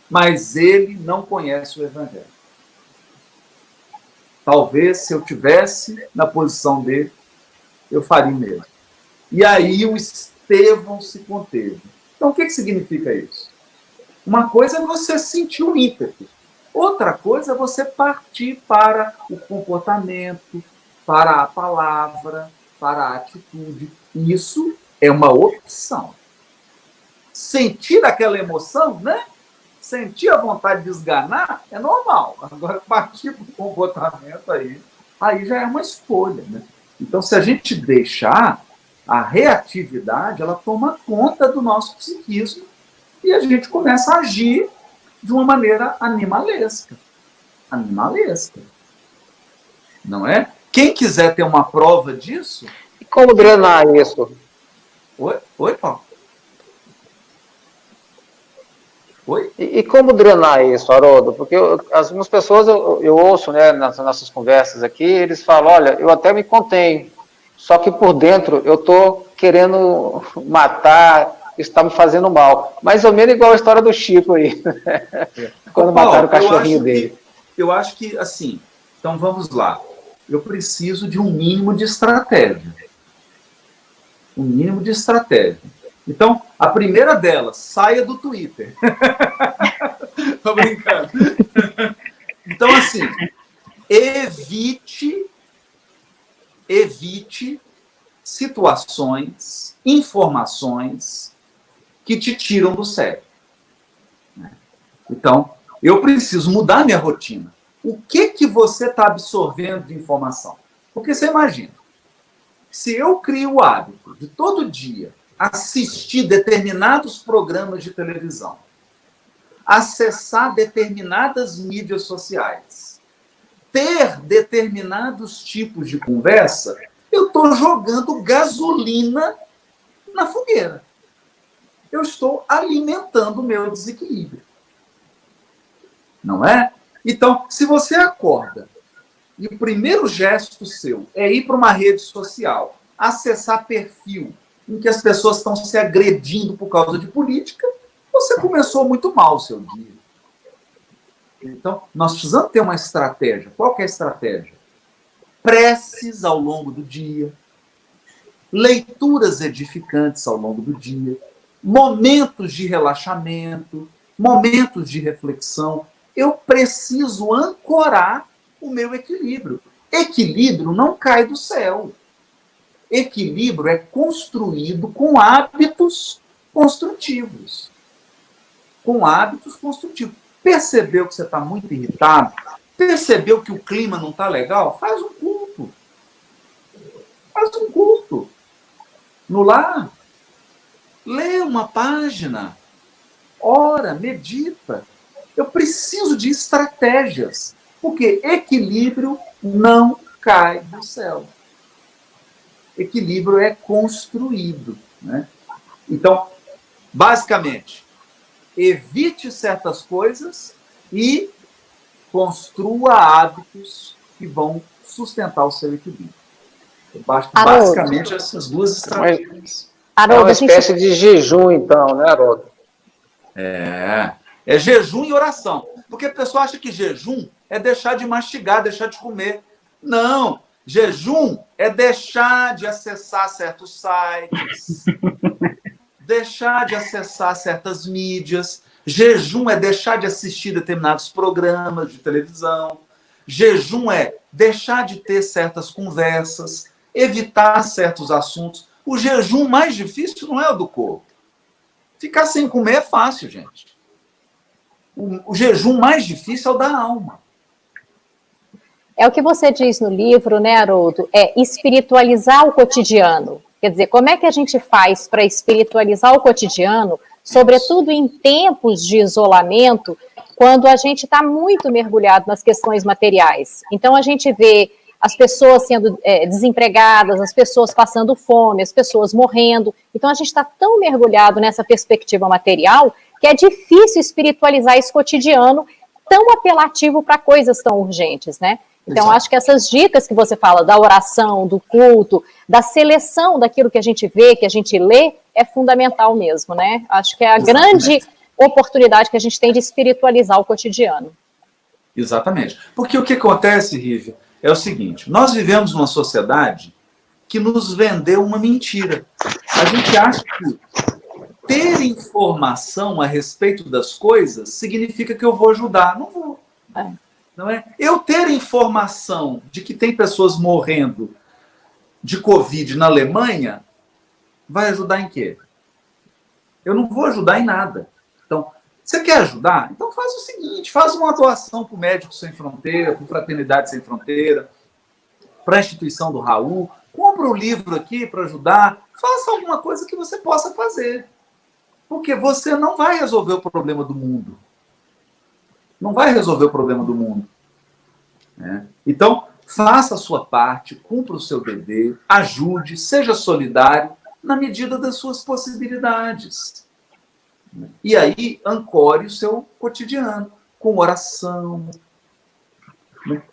Mas ele não conhece o Evangelho. Talvez, se eu tivesse na posição dele, eu faria o mesmo. E aí o Estevão se conteve. Então, o que significa isso? Uma coisa é você sentir o ímpeto. Outra coisa é você partir para o comportamento, para a palavra, para a atitude. Isso é uma opção. Sentir aquela emoção, né? Sentir a vontade de esganar é normal. Agora, partir para o comportamento aí já é uma escolha. Né? Então, se a gente deixar, a reatividade, ela toma conta do nosso psiquismo e a gente começa a agir de uma maneira animalesca. Animalesca. Não é? Quem quiser ter uma prova disso... E como drenar isso? Oi, Paulo? Oi? E como drenar isso, Haroldo? Porque algumas pessoas eu ouço, né, nas nossas conversas aqui, eles falam, olha, eu até me contenho, só que por dentro eu estou querendo matar, isso está me fazendo mal. Mais ou menos igual a história do Chico aí, quando mataram o cachorrinho dele. Eu acho que, assim, então vamos lá. Eu preciso de um mínimo de estratégia. Um mínimo de estratégia. Então, a primeira delas, saia do Twitter. Tô brincando. Então, assim, evite situações, informações que te tiram do sério. Então, eu preciso mudar minha rotina. O que você está absorvendo de informação? Porque você imagina, se eu crio o hábito de todo dia assistir determinados programas de televisão, acessar determinadas mídias sociais, ter determinados tipos de conversa, eu estou jogando gasolina na fogueira. Eu estou alimentando o meu desequilíbrio. Não é? Então, se você acorda e o primeiro gesto seu é ir para uma rede social, acessar perfil em que as pessoas estão se agredindo por causa de política, você começou muito mal o seu dia. Então, nós precisamos ter uma estratégia. Qual que é a estratégia? Preces ao longo do dia, leituras edificantes ao longo do dia, momentos de relaxamento, momentos de reflexão. Eu preciso ancorar o meu equilíbrio. Equilíbrio não cai do céu. equilíbrio é construído com hábitos construtivos. Com hábitos construtivos. Percebeu que você está muito irritado? Percebeu que o clima não está legal? Faz um culto. Faz um culto. No lar. Lê uma página. Ora, medita. Eu preciso de estratégias. Porque equilíbrio não cai do céu. Equilíbrio é construído, né? Então, basicamente, evite certas coisas e construa hábitos que vão sustentar o seu equilíbrio. Basicamente, essas duas estratégias. É uma espécie de jejum, então, né, Haroldo? É jejum e oração. Porque a pessoa acha que jejum é deixar de mastigar, deixar de comer. Não. Jejum é deixar de acessar certos sites, deixar de acessar certas mídias. Jejum é deixar de assistir determinados programas de televisão. Jejum é deixar de ter certas conversas, evitar certos assuntos. O jejum mais difícil não é o do corpo. Ficar sem comer é fácil, gente. O jejum mais difícil é o da alma. É o que você diz no livro, né, Haroldo? É espiritualizar o cotidiano. Quer dizer, como é que a gente faz para espiritualizar o cotidiano, sobretudo em tempos de isolamento, quando a gente está muito mergulhado nas questões materiais? Então, a gente vê as pessoas sendo desempregadas, as pessoas passando fome, as pessoas morrendo. Então, a gente está tão mergulhado nessa perspectiva material que é difícil espiritualizar esse cotidiano tão apelativo para coisas tão urgentes, né? Então, acho que essas dicas que você fala da oração, do culto, da seleção daquilo que a gente vê, que a gente lê, é fundamental mesmo, né? Acho que é a grande oportunidade que a gente tem de espiritualizar o cotidiano. Exatamente. Porque o que acontece, Rívia, é o seguinte: nós vivemos numa sociedade que nos vendeu uma mentira. A gente acha que ter informação a respeito das coisas significa que eu vou ajudar. Não vou. Não é? Eu ter informação de que tem pessoas morrendo de Covid na Alemanha vai ajudar em quê? Eu não vou ajudar em nada. Então, você quer ajudar? Então faz o seguinte, faz uma doação para o Médicos Sem Fronteira, para o Fraternidade Sem Fronteira, para a instituição do Raul, compra um livro aqui para ajudar, faça alguma coisa que você possa fazer. Porque você não vai resolver o problema do mundo. Não vai resolver o problema do mundo. Né? Então, faça a sua parte, cumpra o seu dever, ajude, seja solidário, na medida das suas possibilidades. E aí, ancore o seu cotidiano, com oração,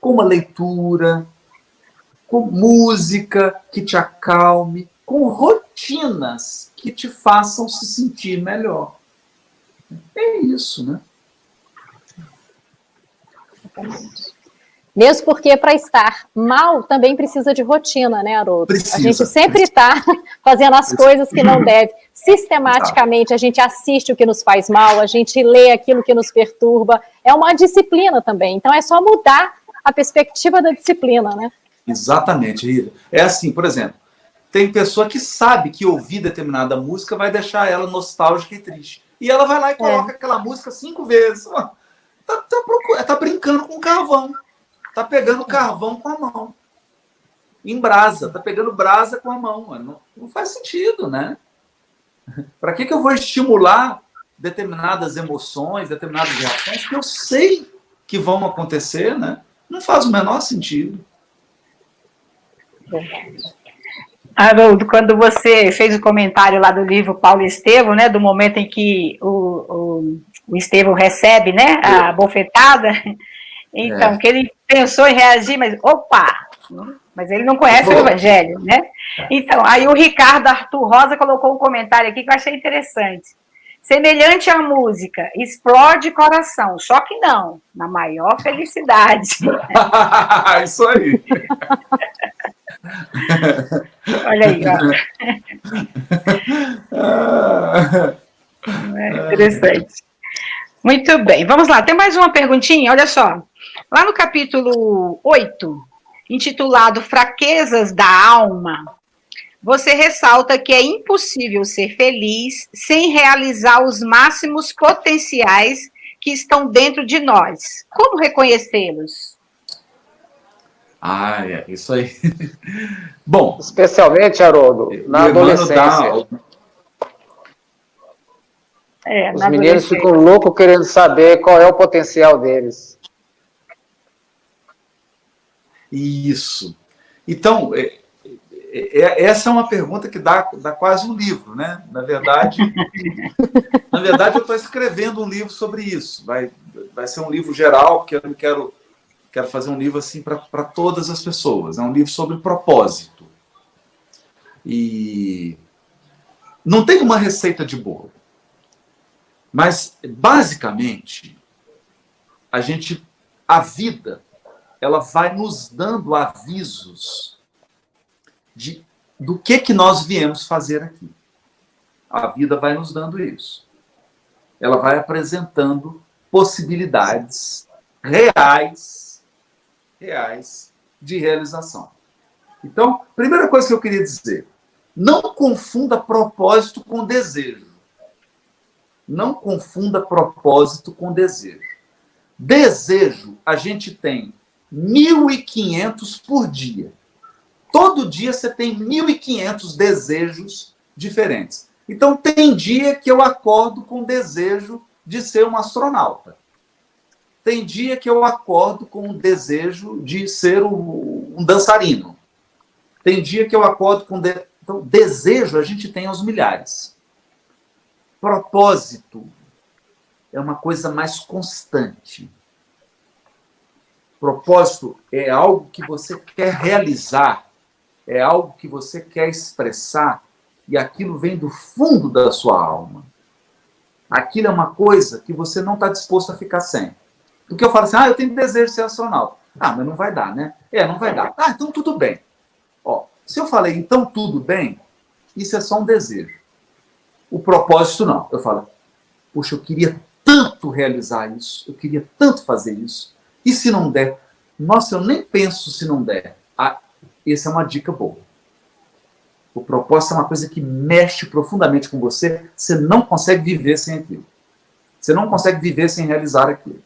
com uma leitura, com música que te acalme, com rotinas que te façam se sentir melhor. É isso, né? Mesmo porque para estar mal também precisa de rotina, né, Haroldo? Precisa. A gente sempre está fazendo as coisas que não deve. Sistematicamente a gente assiste o que nos faz mal, a gente lê aquilo que nos perturba. É uma disciplina também. Então é só mudar a perspectiva da disciplina, né? Exatamente, Rita. É assim, por exemplo, tem pessoa que sabe que ouvir determinada música vai deixar ela nostálgica e triste. E ela vai lá e coloca aquela música 5 vezes. Tá brincando com carvão. Tá pegando carvão com a mão. Em brasa. Tá pegando brasa com a mão. Não faz sentido, né? Para que eu vou estimular determinadas emoções, determinadas reações que eu sei que vão acontecer, né? Não faz o menor sentido. Haroldo, quando você fez o comentário lá do livro Paulo e Estevão, né, do momento em que o Estevão recebe, né, a bofetada, então, que ele pensou em reagir, mas, mas ele não conhece o Evangelho, né? Então, aí o Ricardo Arthur Rosa colocou um comentário aqui que eu achei interessante. Semelhante à música, explode coração, só que não, na maior felicidade. Isso aí. Olha aí, ó. Interessante. Muito bem, vamos lá, tem mais uma perguntinha, olha só. Lá no capítulo 8, intitulado Fraquezas da Alma, você ressalta que é impossível ser feliz sem realizar os máximos potenciais que estão dentro de nós. Como reconhecê-los? Ah, é isso aí. Bom, Especialmente, Haroldo, na adolescência. Os meninos ficam loucos querendo saber qual é o potencial deles. Isso. Então, essa é uma pergunta que dá quase um livro, né? Na verdade, eu estou escrevendo um livro sobre isso. Vai ser um livro geral, porque eu não quero fazer um livro assim para todas as pessoas. É um livro sobre propósito. E não tem uma receita de bolo. Mas, basicamente, a vida, ela vai nos dando avisos do que nós viemos fazer aqui. A vida vai nos dando isso. Ela vai apresentando possibilidades reais de realização. Então, primeira coisa que eu queria dizer, não confunda propósito com desejo. Não confunda propósito com desejo. Desejo, a gente tem 1.500 por dia. Todo dia você tem 1.500 desejos diferentes. Então, tem dia que eu acordo com desejo de ser um astronauta. Tem dia que eu acordo com o desejo de ser um dançarino. Tem dia que eu acordo com... Então, desejo a gente tem aos milhares. Propósito é uma coisa mais constante. Propósito é algo que você quer realizar, é algo que você quer expressar, e aquilo vem do fundo da sua alma. Aquilo é uma coisa que você não está disposto a ficar sem. Porque eu falo assim, eu tenho desejo de ser astronauta. Mas não vai dar, né? Não vai dar. Então tudo bem. Se eu falei, então tudo bem, isso é só um desejo. O propósito não. Eu falo, puxa, eu queria tanto realizar isso, eu queria tanto fazer isso, e se não der? Nossa, eu nem penso se não der. Essa é uma dica boa. O propósito é uma coisa que mexe profundamente com você, você não consegue viver sem aquilo. Você não consegue viver sem realizar aquilo.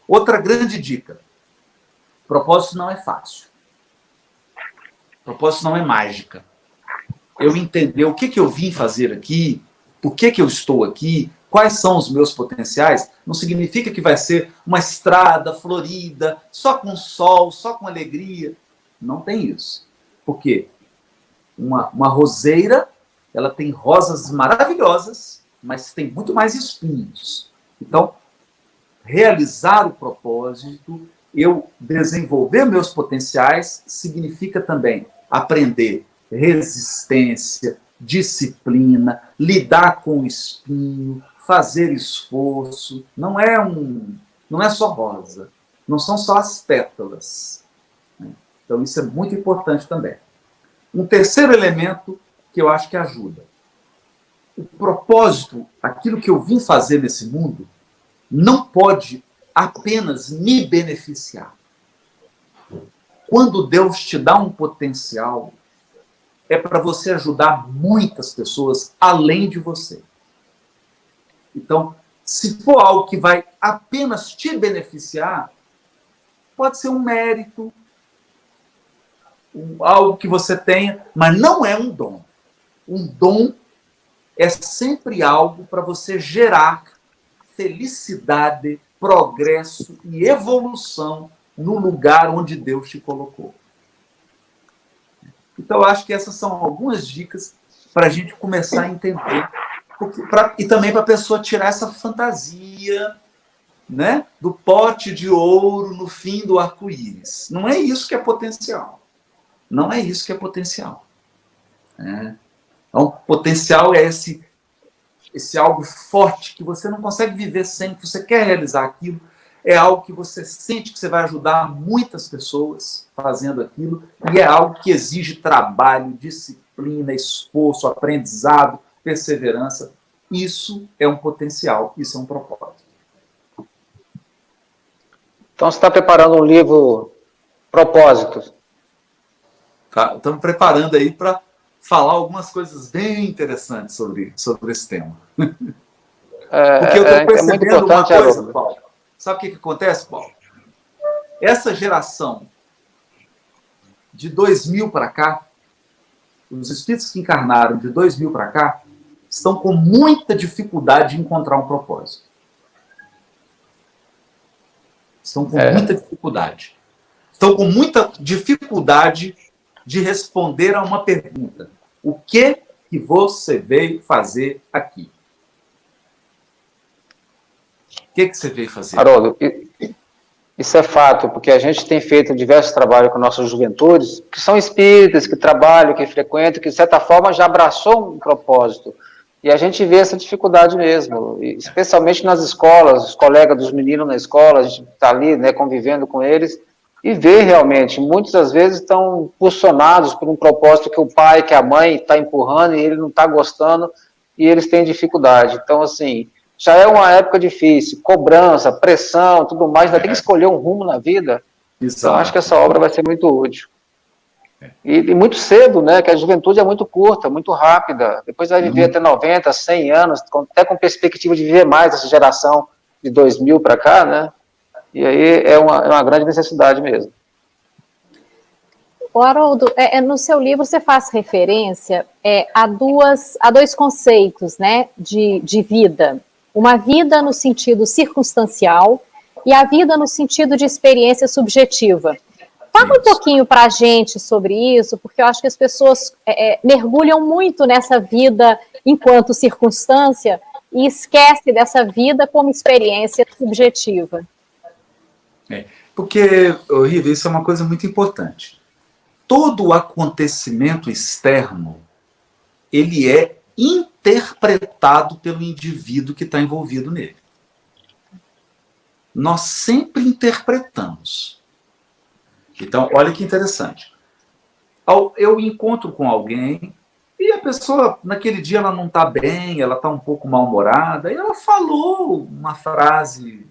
Outra grande dica, propósito não é fácil. Propósito não é mágica. Eu entender o que eu vim fazer aqui, por que eu estou aqui, quais são os meus potenciais, não significa que vai ser uma estrada florida, só com sol, só com alegria. Não tem isso. Por quê? Uma roseira, ela tem rosas maravilhosas, mas tem muito mais espinhos. Então, realizar o propósito, eu desenvolver meus potenciais, significa também aprender resistência, disciplina, lidar com o espinho, fazer esforço. Não é só rosa, não são só as pétalas. Então isso é muito importante também. Um terceiro elemento que eu acho que ajuda. O propósito, aquilo que eu vim fazer nesse mundo, não pode apenas me beneficiar. Quando Deus te dá um potencial, é para você ajudar muitas pessoas além de você. Então, se for algo que vai apenas te beneficiar, pode ser um mérito, algo que você tenha, mas não é um dom. Um dom é sempre algo para você gerar felicidade, progresso e evolução no lugar onde Deus te colocou. Então, eu acho que essas são algumas dicas para a gente começar a entender. E também para a pessoa tirar essa fantasia, né, do pote de ouro no fim do arco-íris. Não é isso que é potencial. Não é isso que é potencial. Então, potencial é esse algo forte que você não consegue viver sem, que você quer realizar aquilo. É algo que você sente que você vai ajudar muitas pessoas fazendo aquilo, e é algo que exige trabalho, disciplina, esforço, aprendizado, perseverança. Isso é um potencial, isso é um propósito. Então, você está preparando um livro Propósitos? Tá, estamos preparando aí para falar algumas coisas bem interessantes sobre esse tema. É, Porque eu estou muito percebendo uma importante, coisa, Haroldo. Paulo. Sabe o que acontece, Paulo? Essa geração de 2000 para cá, os espíritos que encarnaram de 2000 para cá, estão com muita dificuldade de encontrar um propósito. Estão com muita dificuldade. Estão com muita dificuldade de responder a uma pergunta. O que você veio fazer aqui? O que você veio fazer? Haroldo, isso é fato, porque a gente tem feito diversos trabalhos com nossas juventudes, que são espíritas, que trabalham, que frequentam, que de certa forma já abraçou um propósito. E a gente vê essa dificuldade mesmo, especialmente nas escolas, os colegas dos meninos na escola, a gente está ali, né, convivendo com eles, e vê realmente, muitas das vezes estão impulsionados por um propósito que o pai, que a mãe está empurrando e ele não está gostando, e eles têm dificuldade. Então, assim, já é uma época difícil, cobrança, pressão, tudo mais, ainda tem que escolher um rumo na vida. Exato. Então, acho que essa obra vai ser muito útil. E muito cedo, né, que a juventude é muito curta, muito rápida, depois vai viver até 90, 100 anos, até com perspectiva de viver mais essa geração de 2000 para cá, né, e aí é uma grande necessidade mesmo. O Haroldo, no seu livro você faz referência a dois conceitos, né, de vida. Uma vida no sentido circunstancial e a vida no sentido de experiência subjetiva. Fala um pouquinho para a gente sobre isso, porque eu acho que as pessoas mergulham muito nessa vida enquanto circunstância e esquecem dessa vida como experiência subjetiva. Porque, Riva, isso é uma coisa muito importante. Todo acontecimento externo, ele é interpretado pelo indivíduo que está envolvido nele. Nós sempre interpretamos. Então, olha que interessante. Eu encontro com alguém e a pessoa, naquele dia, ela não está bem, ela está um pouco mal-humorada, e ela falou uma frase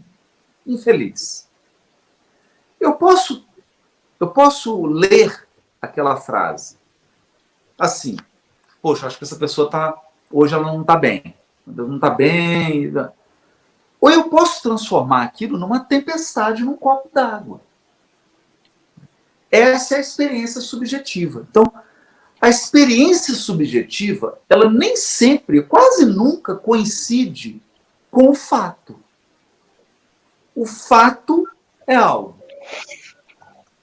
infeliz. Eu posso ler aquela frase assim: poxa, acho que essa pessoa hoje ela não está bem. Não está bem. Ou eu posso transformar aquilo numa tempestade num copo d'água. Essa é a experiência subjetiva. Então, a experiência subjetiva, ela nem sempre, quase nunca coincide com o fato. O fato é algo.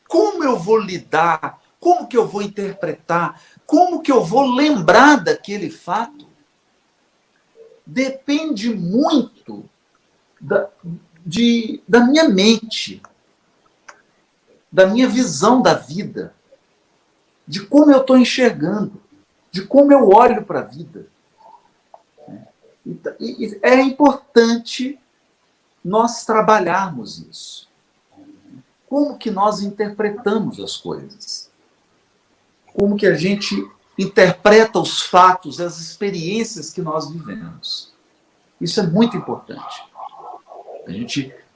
Como eu vou lidar? Como que eu vou interpretar? Como que eu vou lembrar daquele fato? Depende muito da minha mente, da minha visão da vida, de como eu estou enxergando, de como eu olho para a vida. E é importante nós trabalharmos isso. Como que nós interpretamos as coisas? Como que a gente interpreta os fatos, as experiências que nós vivemos? Isso é muito importante.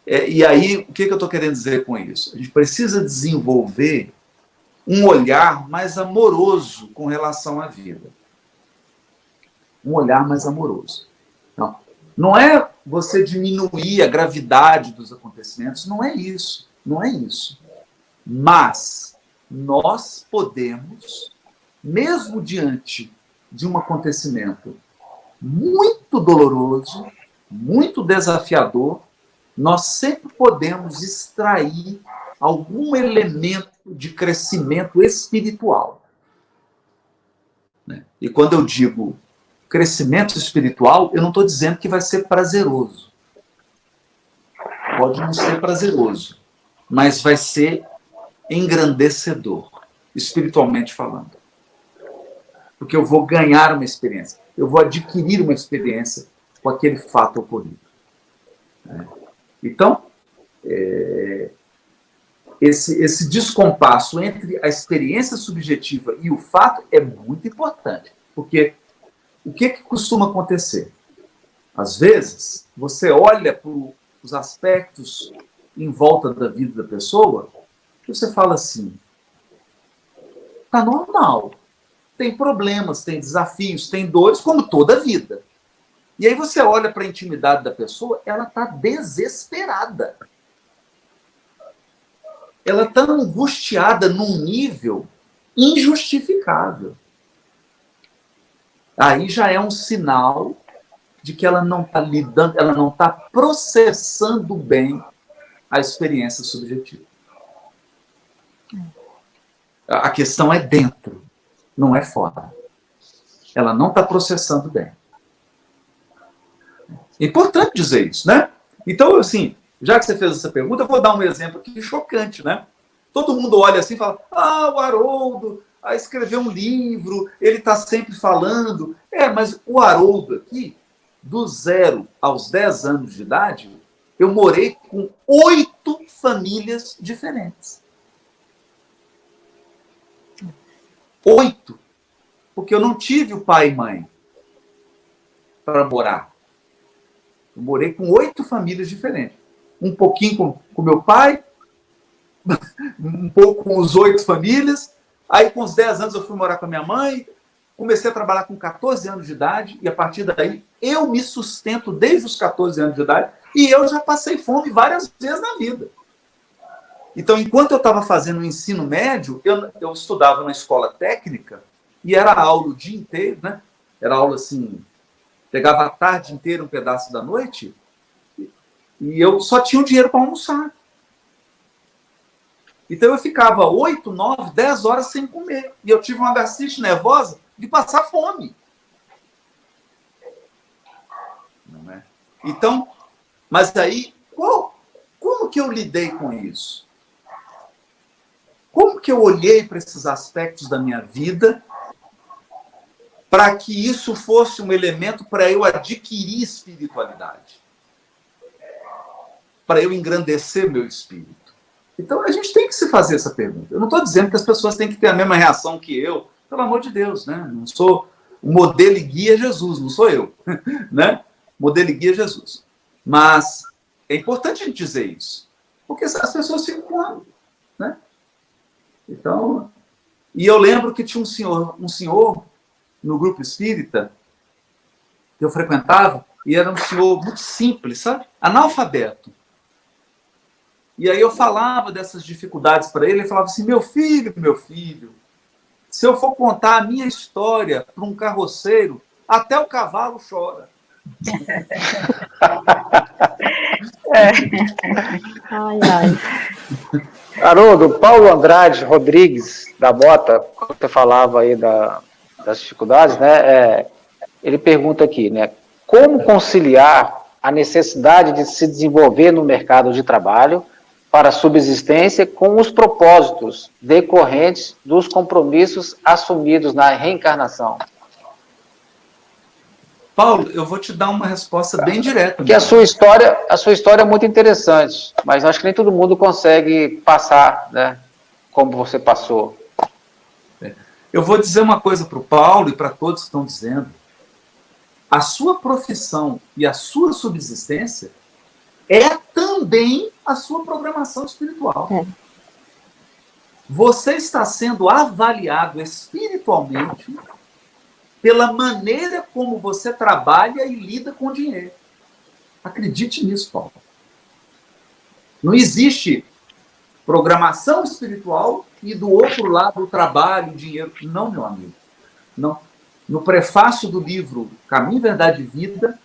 E aí, o que eu estou querendo dizer com isso? A gente precisa desenvolver um olhar mais amoroso com relação à vida. Um olhar mais amoroso. Não é você diminuir a gravidade dos acontecimentos, não é isso. Não é isso. Mas nós podemos, mesmo diante de um acontecimento muito doloroso, muito desafiador, nós sempre podemos extrair algum elemento de crescimento espiritual. E quando eu digo crescimento espiritual, eu não estou dizendo que vai ser prazeroso. Pode não ser prazeroso, mas vai ser engrandecedor, espiritualmente falando. Porque eu vou ganhar uma experiência, eu vou adquirir uma experiência com aquele fato ocorrido. Então, esse descompasso entre a experiência subjetiva e o fato é muito importante, porque o que costuma acontecer? Às vezes, você olha para os aspectos em volta da vida da pessoa e você fala assim: tá normal. tem problemas, tem desafios, tem dores, como toda a vida. E aí você olha para a intimidade da pessoa, ela está desesperada. Ela está angustiada num nível injustificável. Aí já é um sinal de que ela não está lidando, ela não está processando bem a experiência subjetiva. A questão é dentro, não é fora. Ela não está processando bem. É importante dizer isso, né? Então, assim, já que você fez essa pergunta, eu vou dar um exemplo aqui chocante, né? Todo mundo olha assim e fala, o Haroldo escreveu um livro, ele está sempre falando. Mas o Haroldo aqui, do 0 aos 10 anos de idade, eu morei com 8 famílias diferentes. 8. Porque eu não tive o pai e mãe para morar. Eu morei com 8 famílias diferentes. Um pouquinho com meu pai, um pouco com os 8 famílias. Aí, com os 10 anos, eu fui morar com a minha mãe. Comecei a trabalhar com 14 anos de idade. E, a partir daí, eu me sustento desde os 14 anos de idade. E eu já passei fome várias vezes na vida. Então, enquanto eu estava fazendo o ensino médio, eu estudava na escola técnica. E era aula o dia inteiro, né? Era aula assim... Pegava a tarde inteira, um pedaço da noite, e eu só tinha o dinheiro para almoçar. Então eu ficava 8, 9, 10 horas sem comer. E eu tive uma gastrite nervosa de passar fome. Não é? Então, mas aí, como que eu lidei com isso? Como que eu olhei para esses aspectos da minha vida para que isso fosse um elemento para eu adquirir espiritualidade, para eu engrandecer meu espírito? Então, a gente tem que se fazer essa pergunta. Eu não estou dizendo que as pessoas têm que ter a mesma reação que eu, pelo amor de Deus, né? Não sou o modelo e guia Jesus, não sou eu, né? Modelo e guia Jesus. Mas é importante a gente dizer isso, porque as pessoas ficam com, né? Então, e eu lembro que tinha um senhor no grupo espírita que eu frequentava, e era um senhor muito simples, sabe? Analfabeto. E aí eu falava dessas dificuldades para ele, ele falava assim, meu filho, se eu for contar a minha história para um carroceiro, até o cavalo chora. Ai, ai. Haroldo, Paulo Andrade Rodrigues, da Bota, quando você falava aí das dificuldades, né? Ele pergunta aqui, né? Como conciliar a necessidade de se desenvolver no mercado de trabalho para a subsistência com os propósitos decorrentes dos compromissos assumidos na reencarnação? Paulo, eu vou te dar uma resposta bem direta. Porque a sua história é muito interessante, mas acho que nem todo mundo consegue passar, né, como você passou. Eu vou dizer uma coisa para o Paulo e para todos que estão dizendo. A sua profissão e a sua subsistência é também a sua programação espiritual. Você está sendo avaliado espiritualmente pela maneira como você trabalha e lida com o dinheiro. Acredite nisso, Paulo. Não existe programação espiritual e do outro lado o trabalho, o dinheiro. Não, meu amigo. Não. No prefácio do livro Caminho, Verdade e Vida,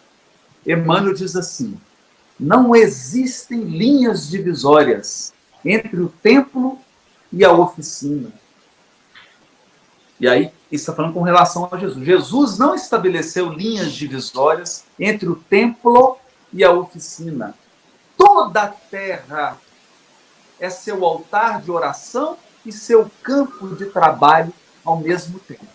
Emmanuel diz assim, não existem linhas divisórias entre o templo e a oficina. E aí, isso está falando com relação a Jesus. Jesus não estabeleceu linhas divisórias entre o templo e a oficina. Toda a terra é seu altar de oração e seu campo de trabalho ao mesmo tempo.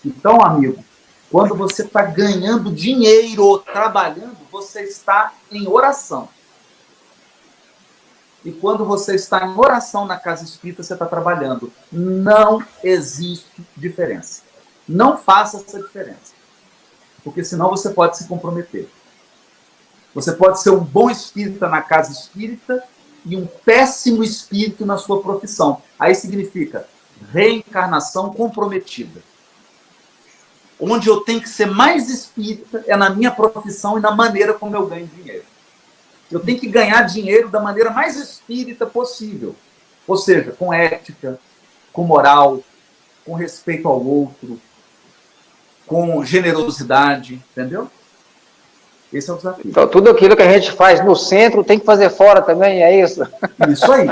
Então, amigo, quando você está ganhando dinheiro trabalhando, você está em oração. E quando você está em oração na casa espírita, você está trabalhando. Não existe diferença. Não faça essa diferença. Porque senão você pode se comprometer. Você pode ser um bom espírita na casa espírita e um péssimo espírito na sua profissão. Aí significa reencarnação comprometida. onde eu tenho que ser mais espírita é na minha profissão e na maneira como eu ganho dinheiro. Eu tenho que ganhar dinheiro da maneira mais espírita possível. Ou seja, com ética, com moral, com respeito ao outro, com generosidade, entendeu? Esse é o desafio. Então, tudo aquilo que a gente faz no centro tem que fazer fora também, é isso? Isso aí.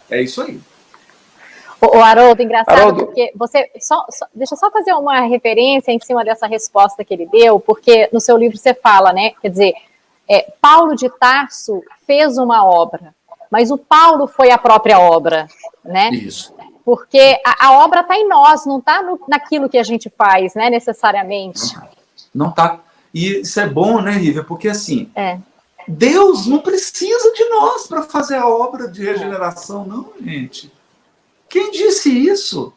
É isso aí. O Haroldo, engraçado, Haroldo. porque você... deixa eu só fazer uma referência em cima dessa resposta que ele deu, porque no seu livro você fala, né? Quer dizer, Paulo de Tarso fez uma obra, mas o Paulo foi a própria obra, né? Isso. Porque a obra está em nós, não está naquilo que a gente faz, né, necessariamente. Não tá. E isso é bom, né, Rívia? Porque assim, Deus não precisa de nós para fazer a obra de regeneração, não, gente. Quem disse isso?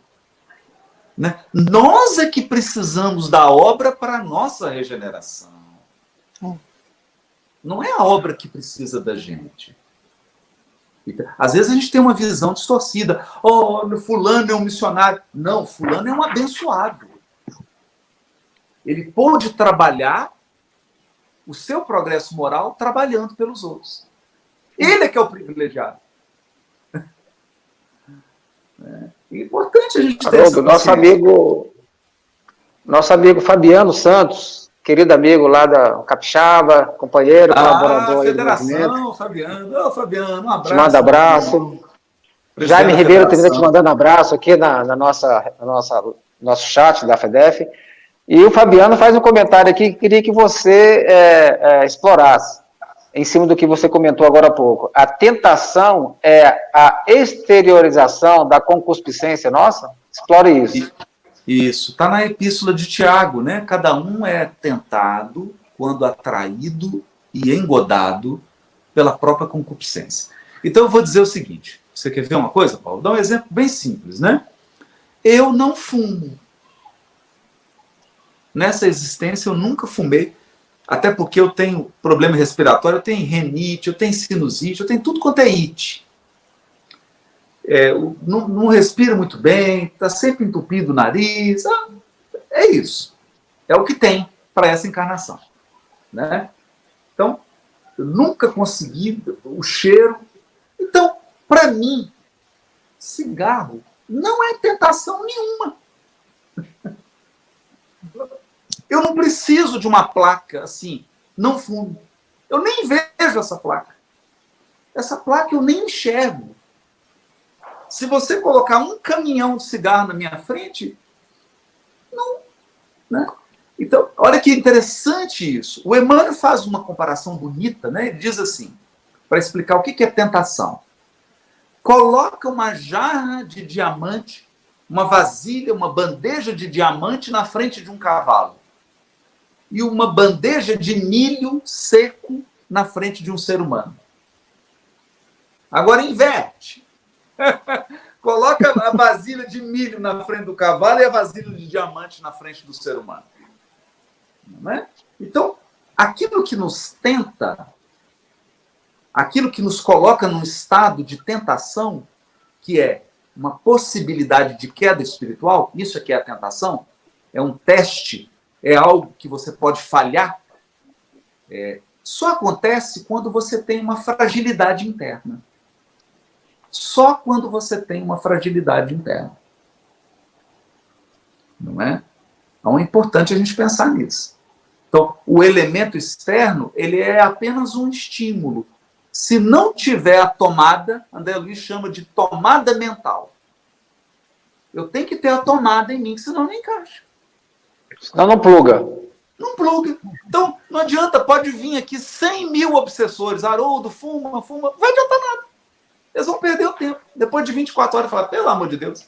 Né? Nós é que precisamos da obra para a nossa regeneração. Não é a obra que precisa da gente. Às vezes a gente tem uma visão distorcida. Oh, fulano é um missionário. Não, fulano é um abençoado. Ele pôde trabalhar o seu progresso moral trabalhando pelos outros. Ele é que é o privilegiado. É importante a gente ter essa consciência. Nosso amigo Fabiano Santos, querido amigo lá da Capixaba, companheiro, colaborador aí do movimento. Fabiano, Fabiano, um abraço. Te manda abraço. Jaime Ribeiro também te mandando abraço aqui na nosso chat da FEDEF. E o Fabiano faz um comentário aqui que queria que você explorasse, em cima do que você comentou agora há pouco. A tentação é a exteriorização da concupiscência nossa? Explore isso. Isso. Está na epístola de Tiago, né? Cada um é tentado quando atraído e engodado pela própria concupiscência. Então eu vou dizer o seguinte. Você quer ver uma coisa, Paulo? Dá um exemplo bem simples, né? Eu não fumo. Nessa existência eu nunca fumei, até porque eu tenho problema respiratório, eu tenho renite, eu tenho sinusite, eu tenho tudo quanto é it. Não respiro muito bem, está sempre entupido o nariz. É isso. É o que tem para essa encarnação. Né? Então, eu nunca consegui o cheiro. Então, para mim, cigarro não é tentação nenhuma. Eu não preciso de uma placa assim, não fumo. Eu nem vejo essa placa. Essa placa eu nem enxergo. Se você colocar um caminhão de cigarro na minha frente, não. Né? Então, olha que interessante isso. O Emmanuel faz uma comparação bonita, né? Ele diz assim, para explicar o que é tentação. Coloca uma jarra de diamante, uma vasilha, uma bandeja de diamante na frente de um cavalo. E uma bandeja de milho seco na frente de um ser humano. Agora inverte. Coloca a vasilha de milho na frente do cavalo e a vasilha de diamante na frente do ser humano. Não é? Então, aquilo que nos tenta, aquilo que nos coloca num estado de tentação, que é uma possibilidade de queda espiritual, isso é que é a tentação, é um teste, é algo que você pode falhar, só acontece quando você tem uma fragilidade interna. Só quando você tem uma fragilidade interna. Não é? Então é importante a gente pensar nisso. Então, o elemento externo, ele é apenas um estímulo. Se não tiver a tomada, André Luiz chama de tomada mental. Eu tenho que ter a tomada em mim, senão não encaixa. Senão não pluga. Não pluga. Então, não adianta, pode vir aqui 100 mil obsessores. Haroldo, fuma, não vai adiantar nada. Eles vão perder o tempo. Depois de 24 horas, falar, pelo amor de Deus.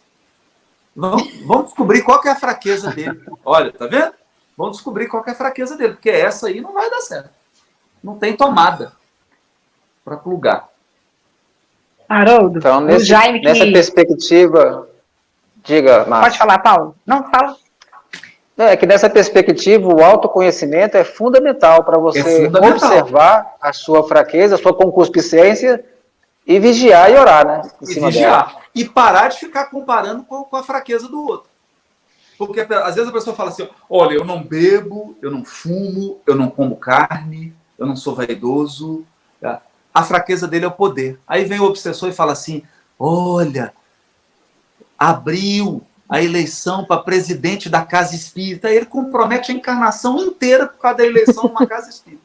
Vamos descobrir qual que é a fraqueza dele. Olha, tá vendo? Vamos descobrir qual que é a fraqueza dele, porque essa aí não vai dar certo. Não tem tomada para plugar. Haroldo, então, Jaime nessa perspectiva, diga, Márcia. Pode falar, Paulo. Não, fala. É que nessa perspectiva, o autoconhecimento é fundamental para você observar a sua fraqueza, a sua concupiscência e vigiar e orar, né? E vigiar. E parar de ficar comparando com a fraqueza do outro. Porque às vezes a pessoa fala assim, olha, eu não bebo, eu não fumo, eu não como carne, eu não sou vaidoso. A fraqueza dele é o poder. Aí vem o obsessor e fala assim, olha, abriu a eleição para presidente da casa espírita, aí ele compromete a encarnação inteira por causa da eleição numa casa espírita.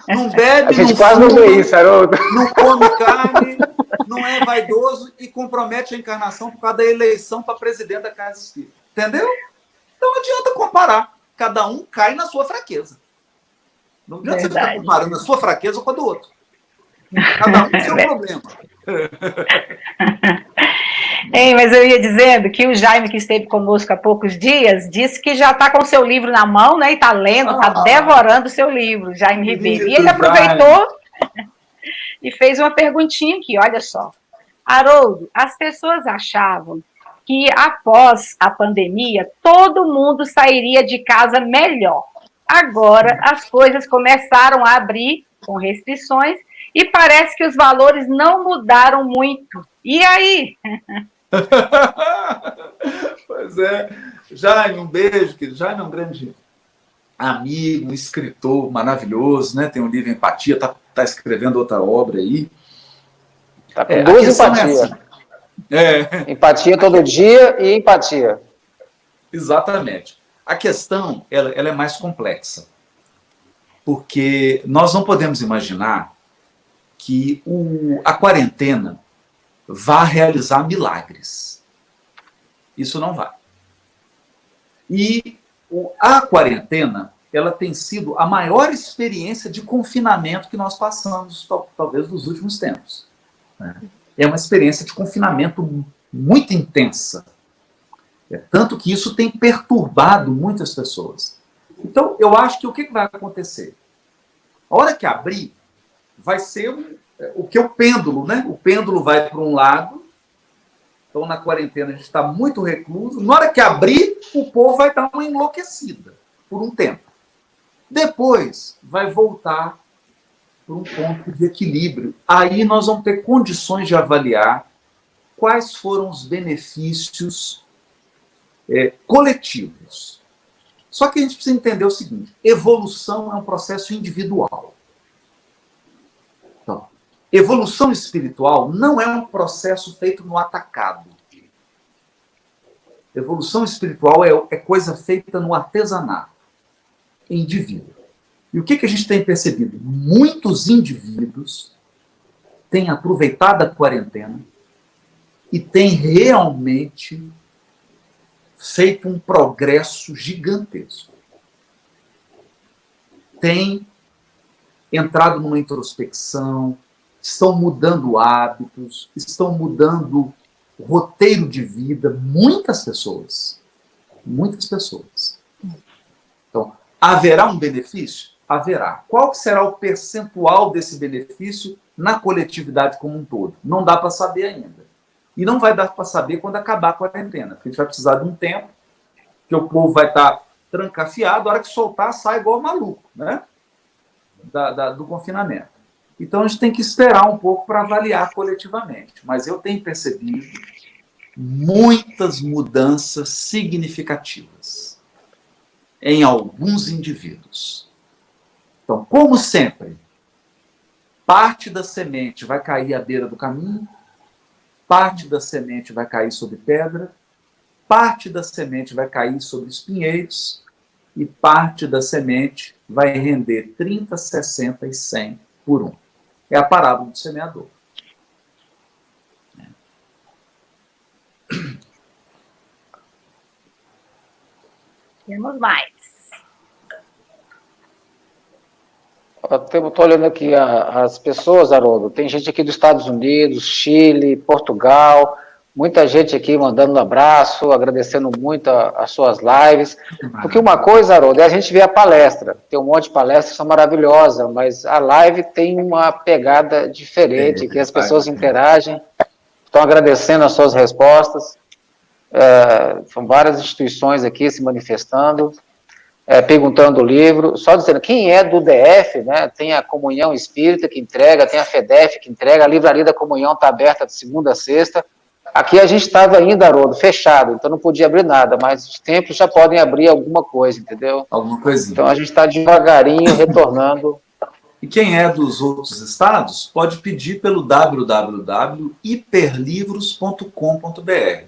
Não bebe, a gente não quase fuma, não vê isso, Haroldo. não come carne, não é vaidoso e compromete a encarnação por causa da eleição para presidente da casa espírita. Entendeu? Então não adianta comparar. Cada um cai na sua fraqueza. Não adianta você ficar comparando a sua fraqueza com a do outro. Cada um tem seu problema. Ei, mas eu ia dizendo que o Jaime, que esteve conosco há poucos dias, disse que já está com o seu livro na mão, né? E está lendo, está devorando o seu livro, Jaime Ribeiro. E ele aproveitou e fez uma perguntinha aqui, olha só. Haroldo, as pessoas achavam que após a pandemia, todo mundo sairia de casa melhor. Agora, as coisas começaram a abrir com restrições e parece que os valores não mudaram muito. E aí? Pois é. Jaime, um beijo, querido. Jaime é um grande amigo, um escritor maravilhoso, né? Tem um livro Empatia, tá escrevendo outra obra aí. Tá com duas empatias. Empatia todo dia e empatia. Exatamente. A questão, ela é mais complexa. Porque nós não podemos imaginar que a quarentena vá realizar milagres. Isso não vai. E a quarentena, ela tem sido a maior experiência de confinamento que nós passamos, talvez, nos últimos tempos. É uma experiência de confinamento muito intensa. Tanto que isso tem perturbado muitas pessoas. Então, eu acho que o que vai acontecer? A hora que abrir, vai ser o que é o pêndulo, né? O pêndulo vai para um lado. Então, na quarentena, a gente está muito recluso. Na hora que abrir, o povo vai dar uma enlouquecida por um tempo. Depois, vai voltar para um ponto de equilíbrio. Aí nós vamos ter condições de avaliar quais foram os benefícios coletivos. Só que a gente precisa entender o seguinte, evolução é um processo individual. Então, evolução espiritual não é um processo feito no atacado. Evolução espiritual é coisa feita no artesanato, indivíduo. E o que a gente tem percebido? Muitos indivíduos têm aproveitado a quarentena e têm realmente feito um progresso gigantesco. Têm entrado numa introspecção, estão mudando hábitos, estão mudando o roteiro de vida. Muitas pessoas. Muitas pessoas. Então, haverá um benefício? Haverá. Qual será o percentual desse benefício na coletividade como um todo? Não dá para saber ainda. E não vai dar para saber quando acabar a quarentena, porque a gente vai precisar de um tempo, que o povo vai estar trancafiado, a hora que soltar, sai igual maluco, né? Do confinamento. Então, a gente tem que esperar um pouco para avaliar coletivamente. Mas eu tenho percebido muitas mudanças significativas em alguns indivíduos. Então, como sempre, parte da semente vai cair à beira do caminho, parte da semente vai cair sobre pedra, parte da semente vai cair sobre espinheiros e parte da semente vai render 30, 60 e 100 por um. É a parábola do semeador. Temos mais. Estou olhando aqui as pessoas, Haroldo. Tem gente aqui dos Estados Unidos, Chile, Portugal, muita gente aqui mandando um abraço, agradecendo muito as suas lives. Porque uma coisa, Haroldo, é a gente ver a palestra. Tem um monte de palestras que são maravilhosas, mas a live tem uma pegada diferente, que as pessoas interagem, estão agradecendo as suas respostas. São várias instituições aqui se manifestando. Perguntando o livro, só dizendo, quem é do DF, né, tem a Comunhão Espírita que entrega, tem a FEDEF que entrega, a Livraria da Comunhão está aberta de segunda a sexta, Aqui a gente estava ainda, Haroldo, fechado, então não podia abrir nada, mas os templos já podem abrir alguma coisa, entendeu? Alguma coisinha. Então a gente está devagarinho retornando. E quem é dos outros estados pode pedir pelo www.hiperlivros.com.br.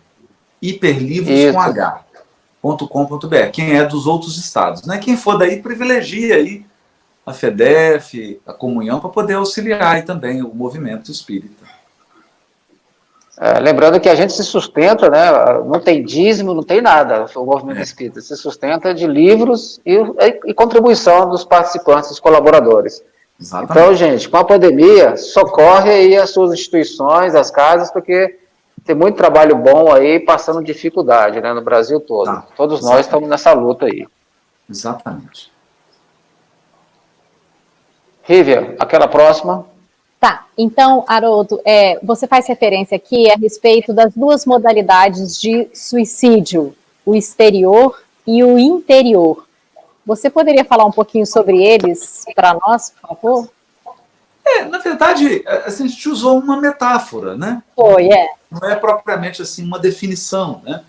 Hiperlivros com H.com.br. Quem é dos outros estados, né? Quem for daí privilegia aí a FEDEF, a comunhão, para poder auxiliar aí também o movimento espírita. Lembrando que a gente se sustenta, né? Não tem dízimo, não tem nada, o movimento espírita se sustenta de livros e contribuição dos participantes, dos colaboradores. Exatamente. Então, gente, com a pandemia, socorre aí as suas instituições, as casas, porque tem muito trabalho bom aí, passando dificuldade, né, no Brasil todo. Todos nós estamos nessa luta aí. Exatamente. Rívia, aquela próxima. Tá, então, Haroldo, você faz referência aqui a respeito das duas modalidades de suicídio, o exterior e o interior. Você poderia falar um pouquinho sobre eles para nós, por favor? Na verdade, assim, a gente usou uma metáfora, né? Não é propriamente assim uma definição, né?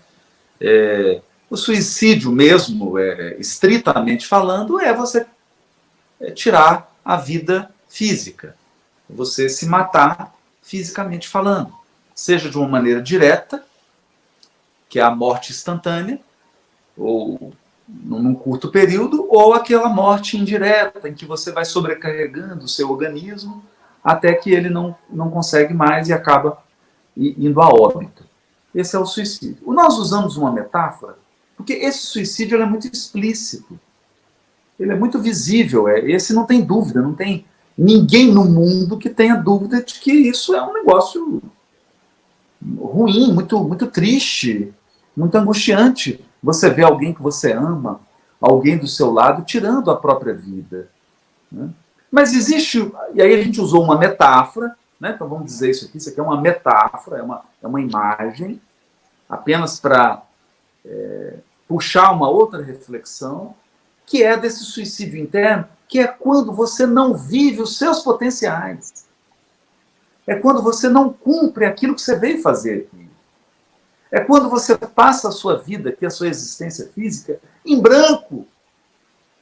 O suicídio mesmo, estritamente falando, é você tirar a vida física. Você se matar fisicamente falando. Seja de uma maneira direta, que é a morte instantânea, ou num curto período, ou aquela morte indireta, em que você vai sobrecarregando o seu organismo até que ele não consegue mais e acaba indo a óbito. Esse é o suicídio. Nós usamos uma metáfora, porque esse suicídio é muito explícito. Ele é muito visível. Esse não tem dúvida, não tem ninguém no mundo que tenha dúvida de que isso é um negócio ruim, muito, muito triste, muito angustiante. Você vê alguém que você ama, alguém do seu lado, tirando a própria vida. Né? Mas existe, e aí a gente usou uma metáfora, né? Então vamos dizer isso aqui é uma metáfora, é uma imagem, apenas para puxar uma outra reflexão, que é desse suicídio interno, que é quando você não vive os seus potenciais. É quando você não cumpre aquilo que você veio fazer aqui. É quando você passa a sua vida, que é a sua existência física, em branco.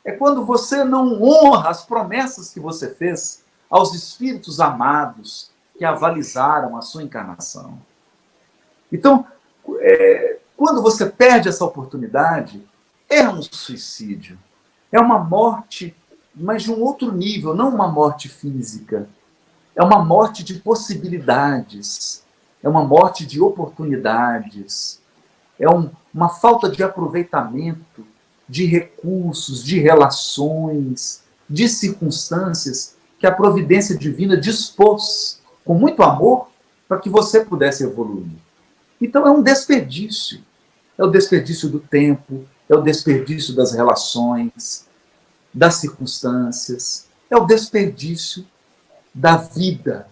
É quando você não honra as promessas que você fez aos espíritos amados que avalizaram a sua encarnação. Então, quando você perde essa oportunidade, é um suicídio. É uma morte, mas de um outro nível, não uma morte física. É uma morte de possibilidades. É uma morte de oportunidades. É uma falta de aproveitamento de recursos, de relações, de circunstâncias que a providência divina dispôs com muito amor para que você pudesse evoluir. Então é um desperdício. É o desperdício do tempo, é o desperdício das relações, das circunstâncias, é o desperdício da vida,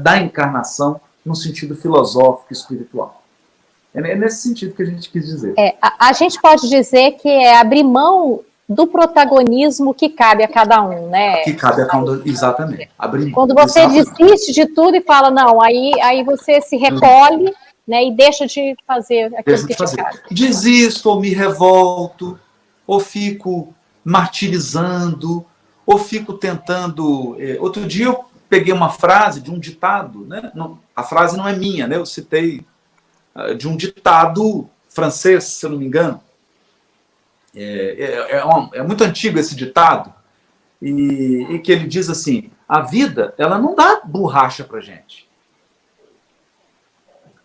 da encarnação, no sentido filosófico e espiritual. É nesse sentido que a gente quis dizer. A gente pode dizer que é abrir mão do protagonismo que cabe a cada um, né? Que cabe a cada um, exatamente. Abrir mão. Quando você desiste de tudo e fala, não, aí você se recolhe, né, e deixa de fazer aquilo que te cabe. Desisto, ou me revolto, ou fico martirizando, ou fico tentando... Outro dia eu peguei uma frase de um ditado, né? A frase não é minha, né? Eu citei de um ditado francês, se eu não me engano. É muito antigo esse ditado, e que ele diz assim, a vida, ela não dá borracha pra gente.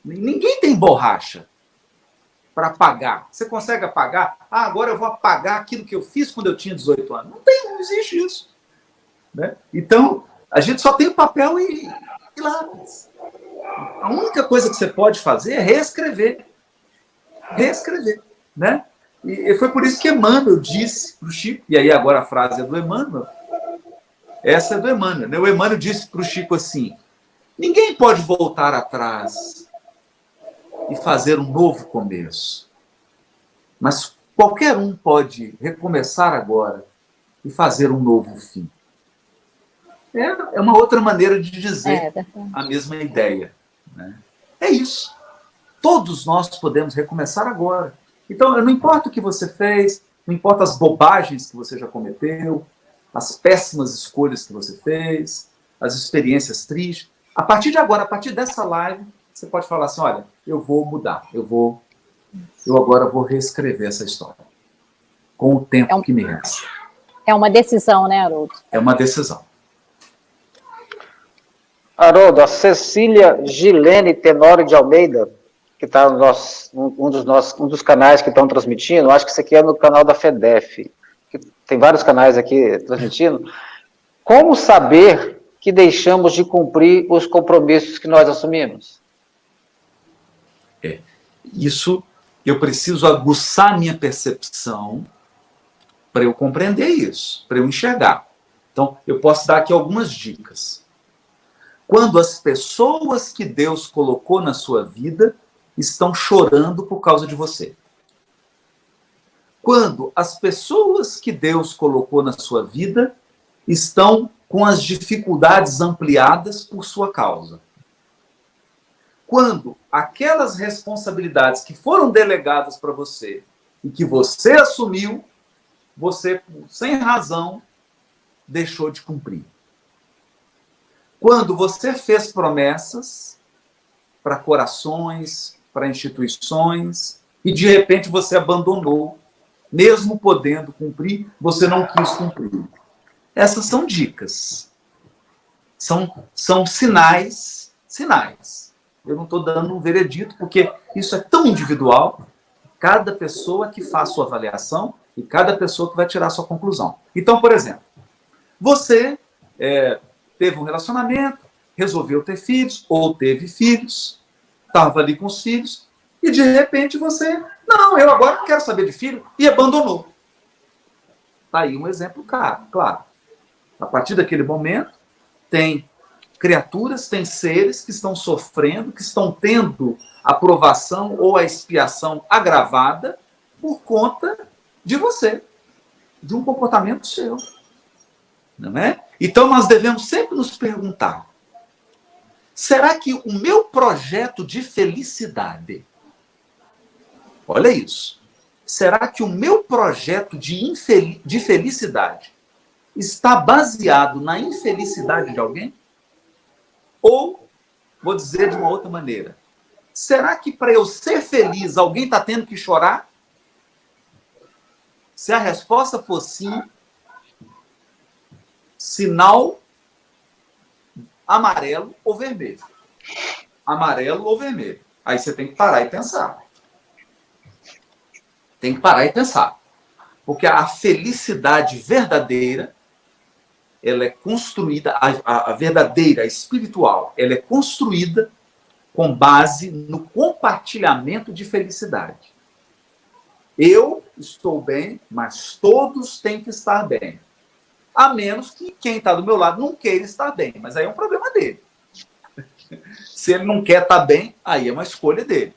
Ninguém tem borracha para apagar. Você consegue apagar? Agora eu vou apagar aquilo que eu fiz quando eu tinha 18 anos. Não existe isso. Né? Então, a gente só tem papel e lápis. A única coisa que você pode fazer é reescrever. Reescrever. Né? E foi por isso que Emmanuel disse para o Chico, e aí agora a frase é do Emmanuel, essa é do Emmanuel. Né? O Emmanuel disse para o Chico assim, ninguém pode voltar atrás e fazer um novo começo. Mas qualquer um pode recomeçar agora e fazer um novo fim. É uma outra maneira de dizer a mesma ideia. Né? É isso. Todos nós podemos recomeçar agora. Então, não importa o que você fez, não importa as bobagens que você já cometeu, as péssimas escolhas que você fez, as experiências tristes. A partir de agora, a partir dessa live, você pode falar assim, olha, eu vou mudar, eu agora vou reescrever essa história, com o tempo que me resta. É uma decisão, né, Haroldo? É uma decisão. Haroldo, a Cecília Gilene Tenório de Almeida, que está um dos canais que estão transmitindo, acho que isso aqui é no canal da FEDEF, que tem vários canais aqui transmitindo. Como saber que deixamos de cumprir os compromissos que nós assumimos? Isso, eu preciso aguçar minha percepção para eu compreender isso, para eu enxergar. Então, eu posso dar aqui algumas dicas. Quando as pessoas que Deus colocou na sua vida estão chorando por causa de você. Quando as pessoas que Deus colocou na sua vida estão com as dificuldades ampliadas por sua causa. Quando aquelas responsabilidades que foram delegadas para você e que você assumiu, você, sem razão, deixou de cumprir. Quando você fez promessas para corações, para instituições, e de repente você abandonou, mesmo podendo cumprir, você não quis cumprir. Essas são dicas. São sinais. Eu não estou dando um veredito, porque isso é tão individual. Cada pessoa que faz sua avaliação e cada pessoa que vai tirar sua conclusão. Então, por exemplo, você teve um relacionamento, resolveu ter filhos, ou teve filhos, estava ali com os filhos, e de repente você, não, eu agora não quero saber de filho, e abandonou. Está aí um exemplo claro. A partir daquele momento, tem criaturas, tem seres que estão sofrendo, que estão tendo a provação ou a expiação agravada por conta de você, de um comportamento seu. Não é? Então, nós devemos sempre nos perguntar, será que o meu projeto de felicidade, olha isso, será que o meu projeto de felicidade está baseado na infelicidade de alguém? Ou, vou dizer de uma outra maneira, será que para eu ser feliz alguém está tendo que chorar? Se a resposta for sim, sinal amarelo ou vermelho. Amarelo ou vermelho. Aí você tem que parar e pensar. Tem que parar e pensar. Porque a felicidade verdadeira, ela é construída, a verdadeira, a espiritual, ela é construída com base no compartilhamento de felicidade. Eu estou bem, mas todos têm que estar bem. A menos que quem está do meu lado não queira estar bem. Mas aí é um problema dele. Se ele não quer estar bem, aí é uma escolha dele.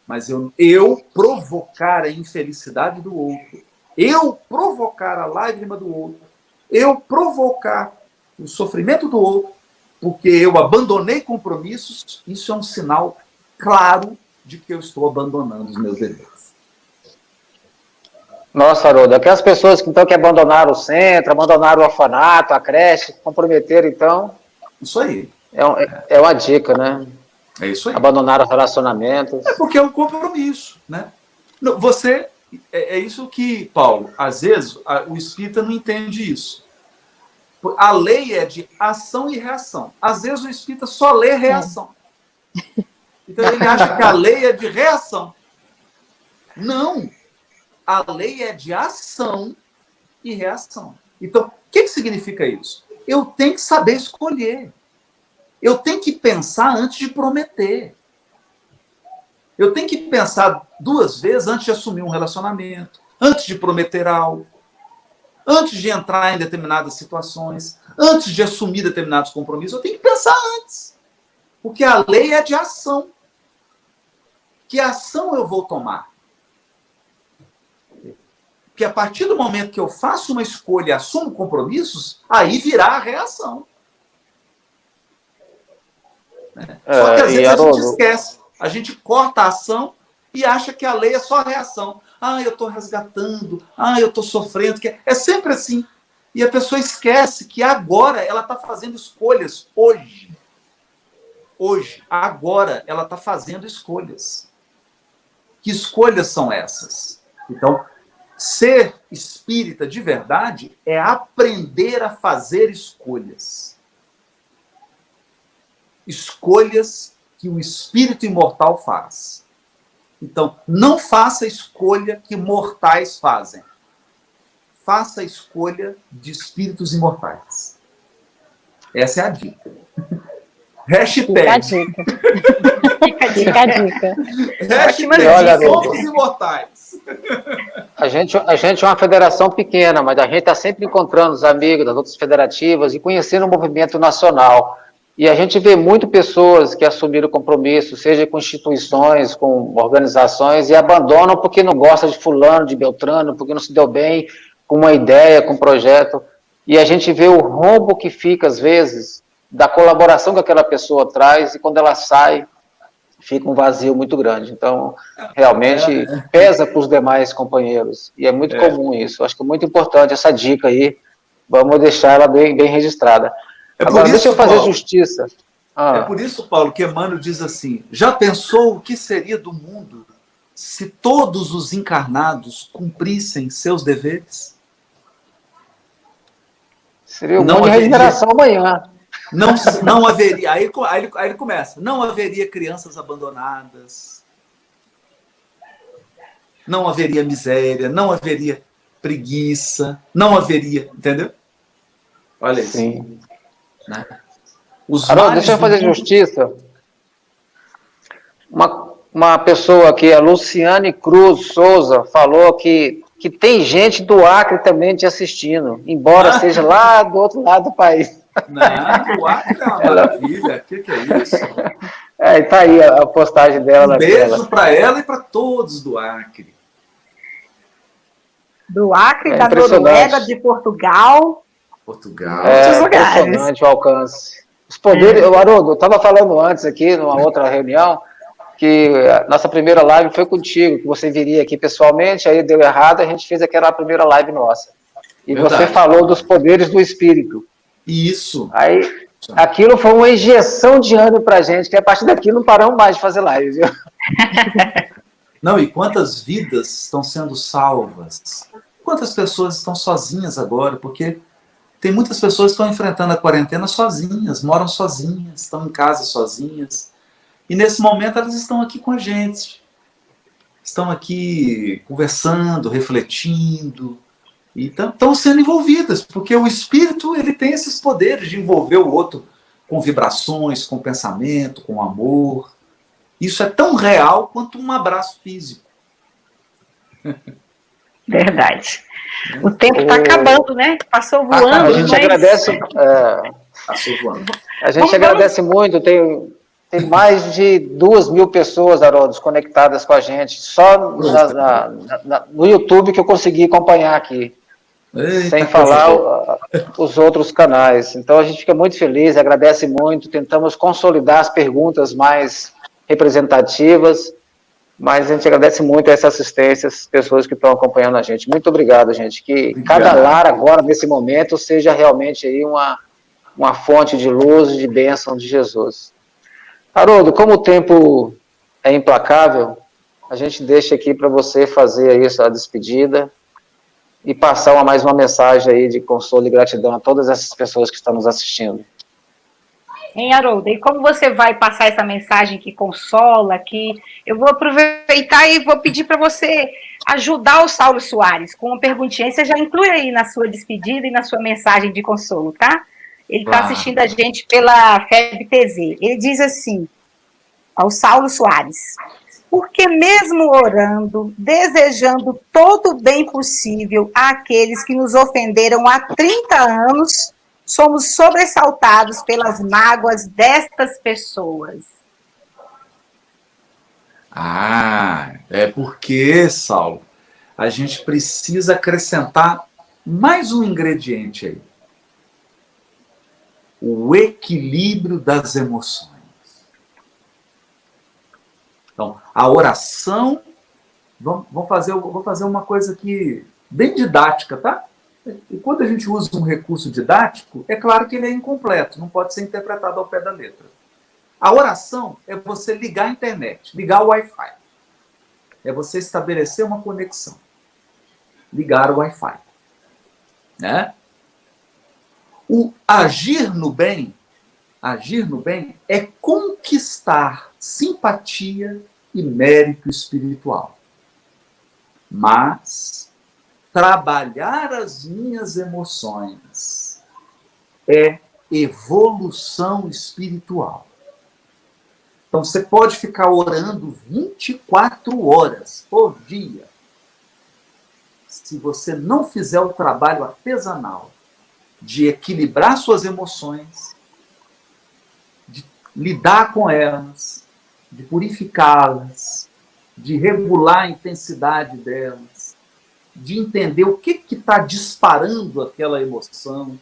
Mas eu provocar a infelicidade do outro, eu provocar a lágrima do outro, eu provocar o sofrimento do outro, porque eu abandonei compromissos, isso é um sinal claro de que eu estou abandonando os meus deveres. Nossa, Haroldo, aquelas pessoas que então que abandonaram o centro, abandonaram o orfanato, a creche, comprometeram, então... Isso aí. É uma dica, né? É isso aí. Abandonaram relacionamentos. É porque é um compromisso, né? Você... É isso que, Paulo, às vezes o espírita não entende isso. A lei é de ação e reação. Às vezes o espírita só lê reação. Então ele acha que a lei é de reação. Não. A lei é de ação e reação. Então, o que significa isso? Eu tenho que saber escolher. Eu tenho que pensar antes de prometer. Eu tenho que pensar 2 vezes antes de assumir um relacionamento, antes de prometer algo, antes de entrar em determinadas situações, antes de assumir determinados compromissos. Eu tenho que pensar antes. Porque a lei é de ação. Que ação eu vou tomar? Porque a partir do momento que eu faço uma escolha e assumo compromissos, aí virá a reação. Né? Só que às vezes a gente Haroldo, esquece, a gente corta a ação e acha que a lei é só a reação. Ah, eu estou resgatando, ah, eu estou sofrendo. É sempre assim. E a pessoa esquece que agora ela está fazendo escolhas, hoje. Hoje, agora, ela está fazendo escolhas. Que escolhas são essas? Então, ser espírita de verdade é aprender a fazer escolhas. Escolhas que o espírito imortal faz. Então, não faça a escolha que mortais fazem. Faça a escolha de espíritos imortais. Essa é a dica. Hashtag. Fica a dica. Fica a dica. Hashtag somos imortais. a gente é uma federação pequena, mas a gente está sempre encontrando os amigos das outras federativas e conhecendo o movimento nacional. E a gente vê muito pessoas que assumiram compromisso, seja com instituições, com organizações, e abandonam porque não gosta de fulano, de beltrano, porque não se deu bem com uma ideia, com um projeto. E a gente vê o rombo que fica, às vezes, da colaboração que aquela pessoa traz, e quando ela sai, fica um vazio muito grande. Então, realmente, pesa para os demais companheiros. E é muito comum isso. Acho que é muito importante essa dica aí. Vamos deixar ela bem registrada. Agora, deixa eu fazer justiça. É por isso, Paulo, que Emmanuel diz assim: já pensou o que seria do mundo se todos os encarnados cumprissem seus deveres? Seria um monte de regeneração amanhã. Não haveria. Aí ele começa: não haveria crianças abandonadas, não haveria miséria, não haveria preguiça, não haveria. Entendeu? Olha isso. Sim. Né? Haroldo, deixa eu fazer justiça. Uma pessoa aqui, a Luciane Cruz Souza, falou que tem gente do Acre também te assistindo, embora seja lá do outro lado do país. Não, o Acre é uma maravilha. O que é isso? Tá aí a postagem dela. Um beijo para ela e para todos do Acre. Do Acre, da Noruega, de Portugal. É impressionante o alcance. Os poderes, Haroldo, eu estava falando antes aqui, numa outra reunião, que a nossa primeira live foi contigo, que você viria aqui pessoalmente, aí deu errado, a gente fez aquela primeira live nossa. E verdade, você falou dos poderes do espírito. Isso. Aí, aquilo foi uma injeção de ânimo pra gente, que a partir daqui não paramos mais de fazer live, viu? Não, e quantas vidas estão sendo salvas? Quantas pessoas estão sozinhas agora? Porque tem muitas pessoas que estão enfrentando a quarentena sozinhas, moram sozinhas, estão em casa sozinhas. E nesse momento elas estão aqui com a gente. Estão aqui conversando, refletindo. E estão sendo envolvidas, porque o espírito ele tem esses poderes de envolver o outro com vibrações, com pensamento, com amor. Isso é tão real quanto um abraço físico. Verdade. O tempo está acabando, né? Passou voando. A gente agradece. Passou voando. A gente agradece muito. Tem mais de 2.000 pessoas, Haroldo, conectadas com a gente. Só no YouTube que eu consegui acompanhar aqui. Eita, sem falar os outros canais. Então a gente fica muito feliz, agradece muito. Tentamos consolidar as perguntas mais representativas. Mas a gente agradece muito essa assistência, as pessoas que estão acompanhando a gente. Muito obrigado, gente. Que cada lar agora, nesse momento, seja realmente aí uma fonte de luz e de bênção de Jesus. Haroldo, como o tempo é implacável, a gente deixa aqui para você fazer isso, a despedida, e passar mais uma mensagem aí de consolo e gratidão a todas essas pessoas que estão nos assistindo. Hein, Haroldo? E como você vai passar essa mensagem que consola, que eu vou aproveitar e vou pedir para você ajudar o Saulo Soares com uma perguntinha. Você já inclui aí na sua despedida e na sua mensagem de consolo, tá? Ele está assistindo a gente pela FebTZ. Ele diz assim, ao Saulo Soares: porque mesmo orando, desejando todo o bem possível àqueles que nos ofenderam há 30 anos, somos sobressaltados pelas mágoas destas pessoas. É porque, Saulo, a gente precisa acrescentar mais um ingrediente aí. O equilíbrio das emoções. Então, a oração, vou fazer uma coisa aqui bem didática, tá? E quando a gente usa um recurso didático, é claro que ele é incompleto, não pode ser interpretado ao pé da letra. A oração é você ligar a internet, ligar o Wi-Fi. É você estabelecer uma conexão. Ligar o Wi-Fi. Né? O agir no bem é conquistar simpatia e mérito espiritual. Mas trabalhar as minhas emoções é evolução espiritual. Então você pode ficar orando 24 horas por dia. Se você não fizer o trabalho artesanal de equilibrar suas emoções, de lidar com elas, de purificá-las, de regular a intensidade delas, de entender o que está disparando aquela emoção,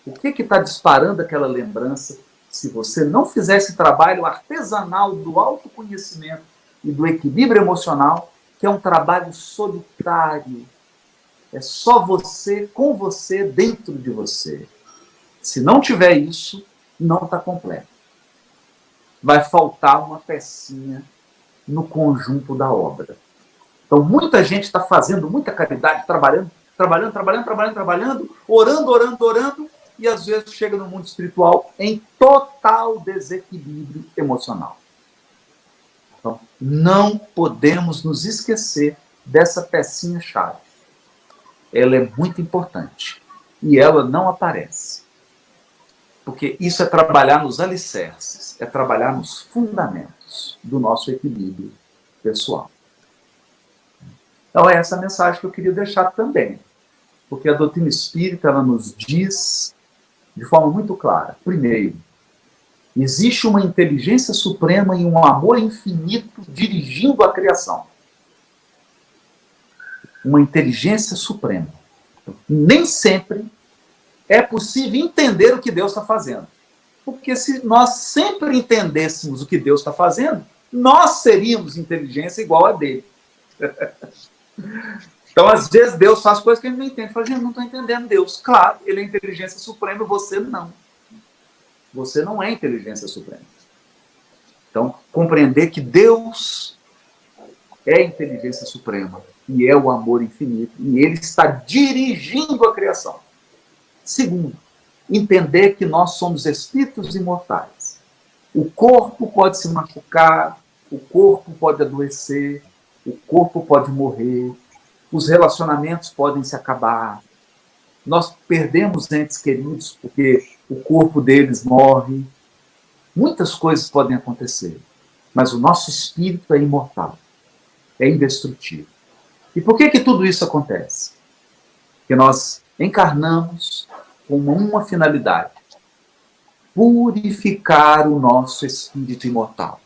o que está disparando aquela lembrança. Se você não fizer esse trabalho artesanal do autoconhecimento e do equilíbrio emocional, que é um trabalho solitário, é só você com você dentro de você. Se não tiver isso, não está completo. Vai faltar uma pecinha no conjunto da obra. Então, muita gente está fazendo muita caridade, trabalhando, orando, e às vezes chega no mundo espiritual em total desequilíbrio emocional. Então, não podemos nos esquecer dessa pecinha-chave. Ela é muito importante. E ela não aparece. Porque isso é trabalhar nos alicerces, é trabalhar nos fundamentos do nosso equilíbrio pessoal. Então, é essa mensagem que eu queria deixar também. Porque a doutrina espírita, ela nos diz de forma muito clara. Primeiro, existe uma inteligência suprema e um amor infinito dirigindo a criação. Uma inteligência suprema. Nem sempre é possível entender o que Deus está fazendo. Porque se nós sempre entendêssemos o que Deus está fazendo, nós seríamos inteligência igual a dele. Então, às vezes, Deus faz coisas que ele não entende. Fala, gente, não estou entendendo Deus. Claro, ele é inteligência suprema, você não. Você não é inteligência suprema. Então, compreender que Deus é inteligência suprema e é o amor infinito, e ele está dirigindo a criação. Segundo, entender que nós somos espíritos imortais. O corpo pode se machucar, o corpo pode adoecer, o corpo pode morrer, os relacionamentos podem se acabar, nós perdemos entes queridos porque o corpo deles morre, muitas coisas podem acontecer, mas o nosso espírito é imortal, é indestrutível. E por que tudo isso acontece? Porque nós encarnamos com uma finalidade: purificar o nosso espírito imortal.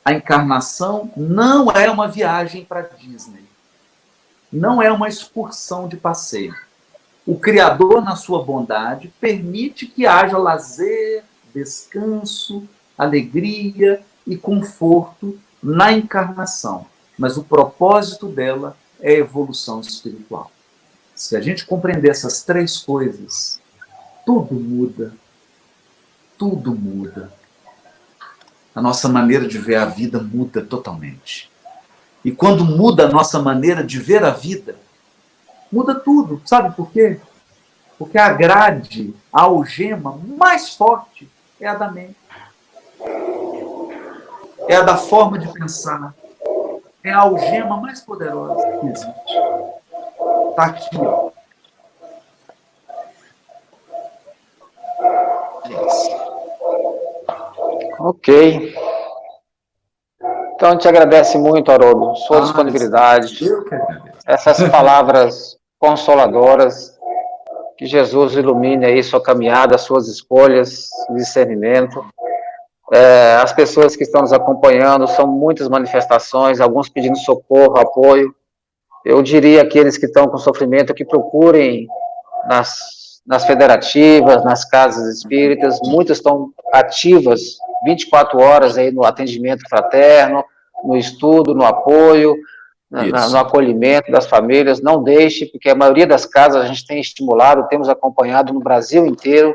A encarnação não é uma viagem para Disney. Não é uma excursão de passeio. O Criador, na sua bondade, permite que haja lazer, descanso, alegria e conforto na encarnação. Mas o propósito dela é a evolução espiritual. Se a gente compreender essas três coisas, tudo muda. Tudo muda. A nossa maneira de ver a vida muda totalmente. E quando muda a nossa maneira de ver a vida, muda tudo. Sabe por quê? Porque a grade, a algema mais forte é a da mente. É a da forma de pensar. É a algema mais poderosa que existe. Está aqui, ó. Ok. Então, a gente agradece muito, Haroldo, sua disponibilidade, essas palavras consoladoras, que Jesus ilumine aí sua caminhada, suas escolhas, discernimento. As pessoas que estão nos acompanhando, são muitas manifestações, alguns pedindo socorro, apoio. Eu diria aqueles que estão com sofrimento que procurem nas federativas, nas casas espíritas, muitas estão ativas 24 horas aí no atendimento fraterno, no estudo, no apoio, no acolhimento das famílias. Não deixe, porque a maioria das casas a gente tem estimulado, temos acompanhado no Brasil inteiro.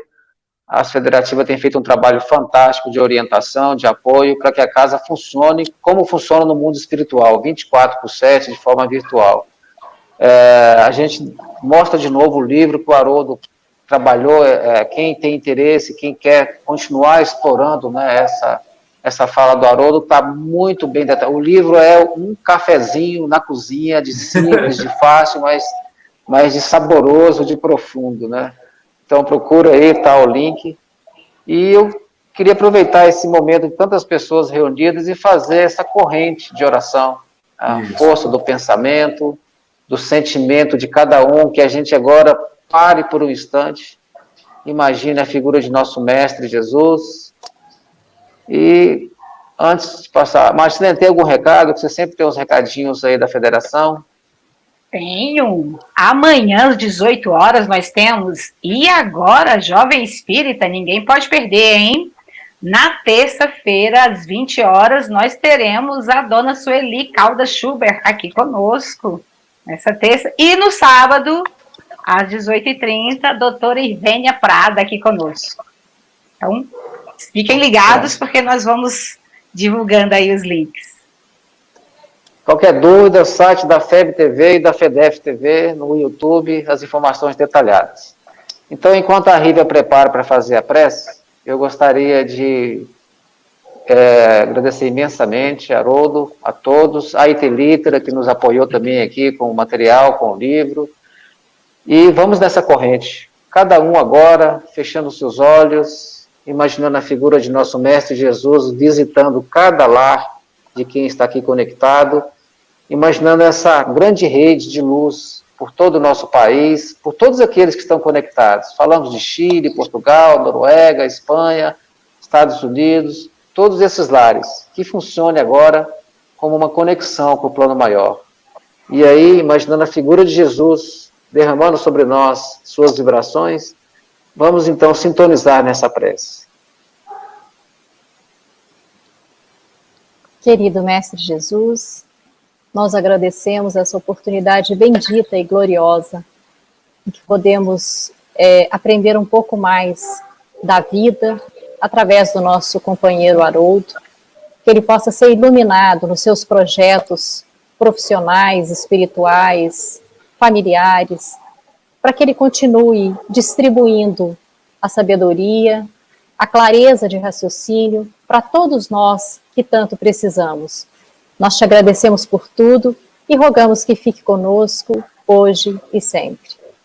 As federativas têm feito um trabalho fantástico de orientação, de apoio, para que a casa funcione como funciona no mundo espiritual, 24/7, de forma virtual. A gente mostra de novo o livro que o Haroldo trabalhou, quem tem interesse, quem quer continuar explorando, né, essa fala do Haroldo, está muito bem detalhado. O livro é um cafezinho na cozinha, de simples, de fácil, mas de saboroso, de profundo, né? Então procura aí, tá o link. E eu queria aproveitar esse momento de tantas pessoas reunidas e fazer essa corrente de oração, a força do pensamento, do sentimento de cada um, que a gente agora pare por um instante, imagine a figura de nosso Mestre Jesus. E antes de passar, Marcilene, tem algum recado? Que você sempre tem uns recadinhos aí da federação? Tenho. Amanhã, às 18 horas, nós temos E Agora, Jovem Espírita, ninguém pode perder, hein? Na terça-feira, às 20 horas, nós teremos a dona Sueli Caldas Schubert aqui conosco, nessa terça. E no sábado, às 18h30, a doutora Irvênia Prada aqui conosco. Então, fiquem ligados, porque nós vamos divulgando aí os links. Qualquer dúvida, o site da FEB TV e da FEDEF TV, no YouTube, as informações detalhadas. Então, enquanto a Rívia prepara para fazer a prece, eu gostaria de agradecer imensamente a Haroldo, a todos, a Itelitera, que nos apoiou também aqui com o material, com o livro. E vamos nessa corrente. Cada um agora, fechando seus olhos, imaginando a figura de nosso Mestre Jesus, visitando cada lar de quem está aqui conectado, imaginando essa grande rede de luz por todo o nosso país, por todos aqueles que estão conectados. Falamos de Chile, Portugal, Noruega, Espanha, Estados Unidos, todos esses lares, que funcione agora como uma conexão com o plano maior. E aí, imaginando a figura de Jesus derramando sobre nós suas vibrações, vamos então sintonizar nessa prece. Querido Mestre Jesus, nós agradecemos essa oportunidade bendita e gloriosa em que podemos aprender um pouco mais da vida através do nosso companheiro Haroldo, que ele possa ser iluminado nos seus projetos profissionais, espirituais, familiares, para que ele continue distribuindo a sabedoria, a clareza de raciocínio para todos nós que tanto precisamos. Nós te agradecemos por tudo e rogamos que fique conosco hoje e sempre.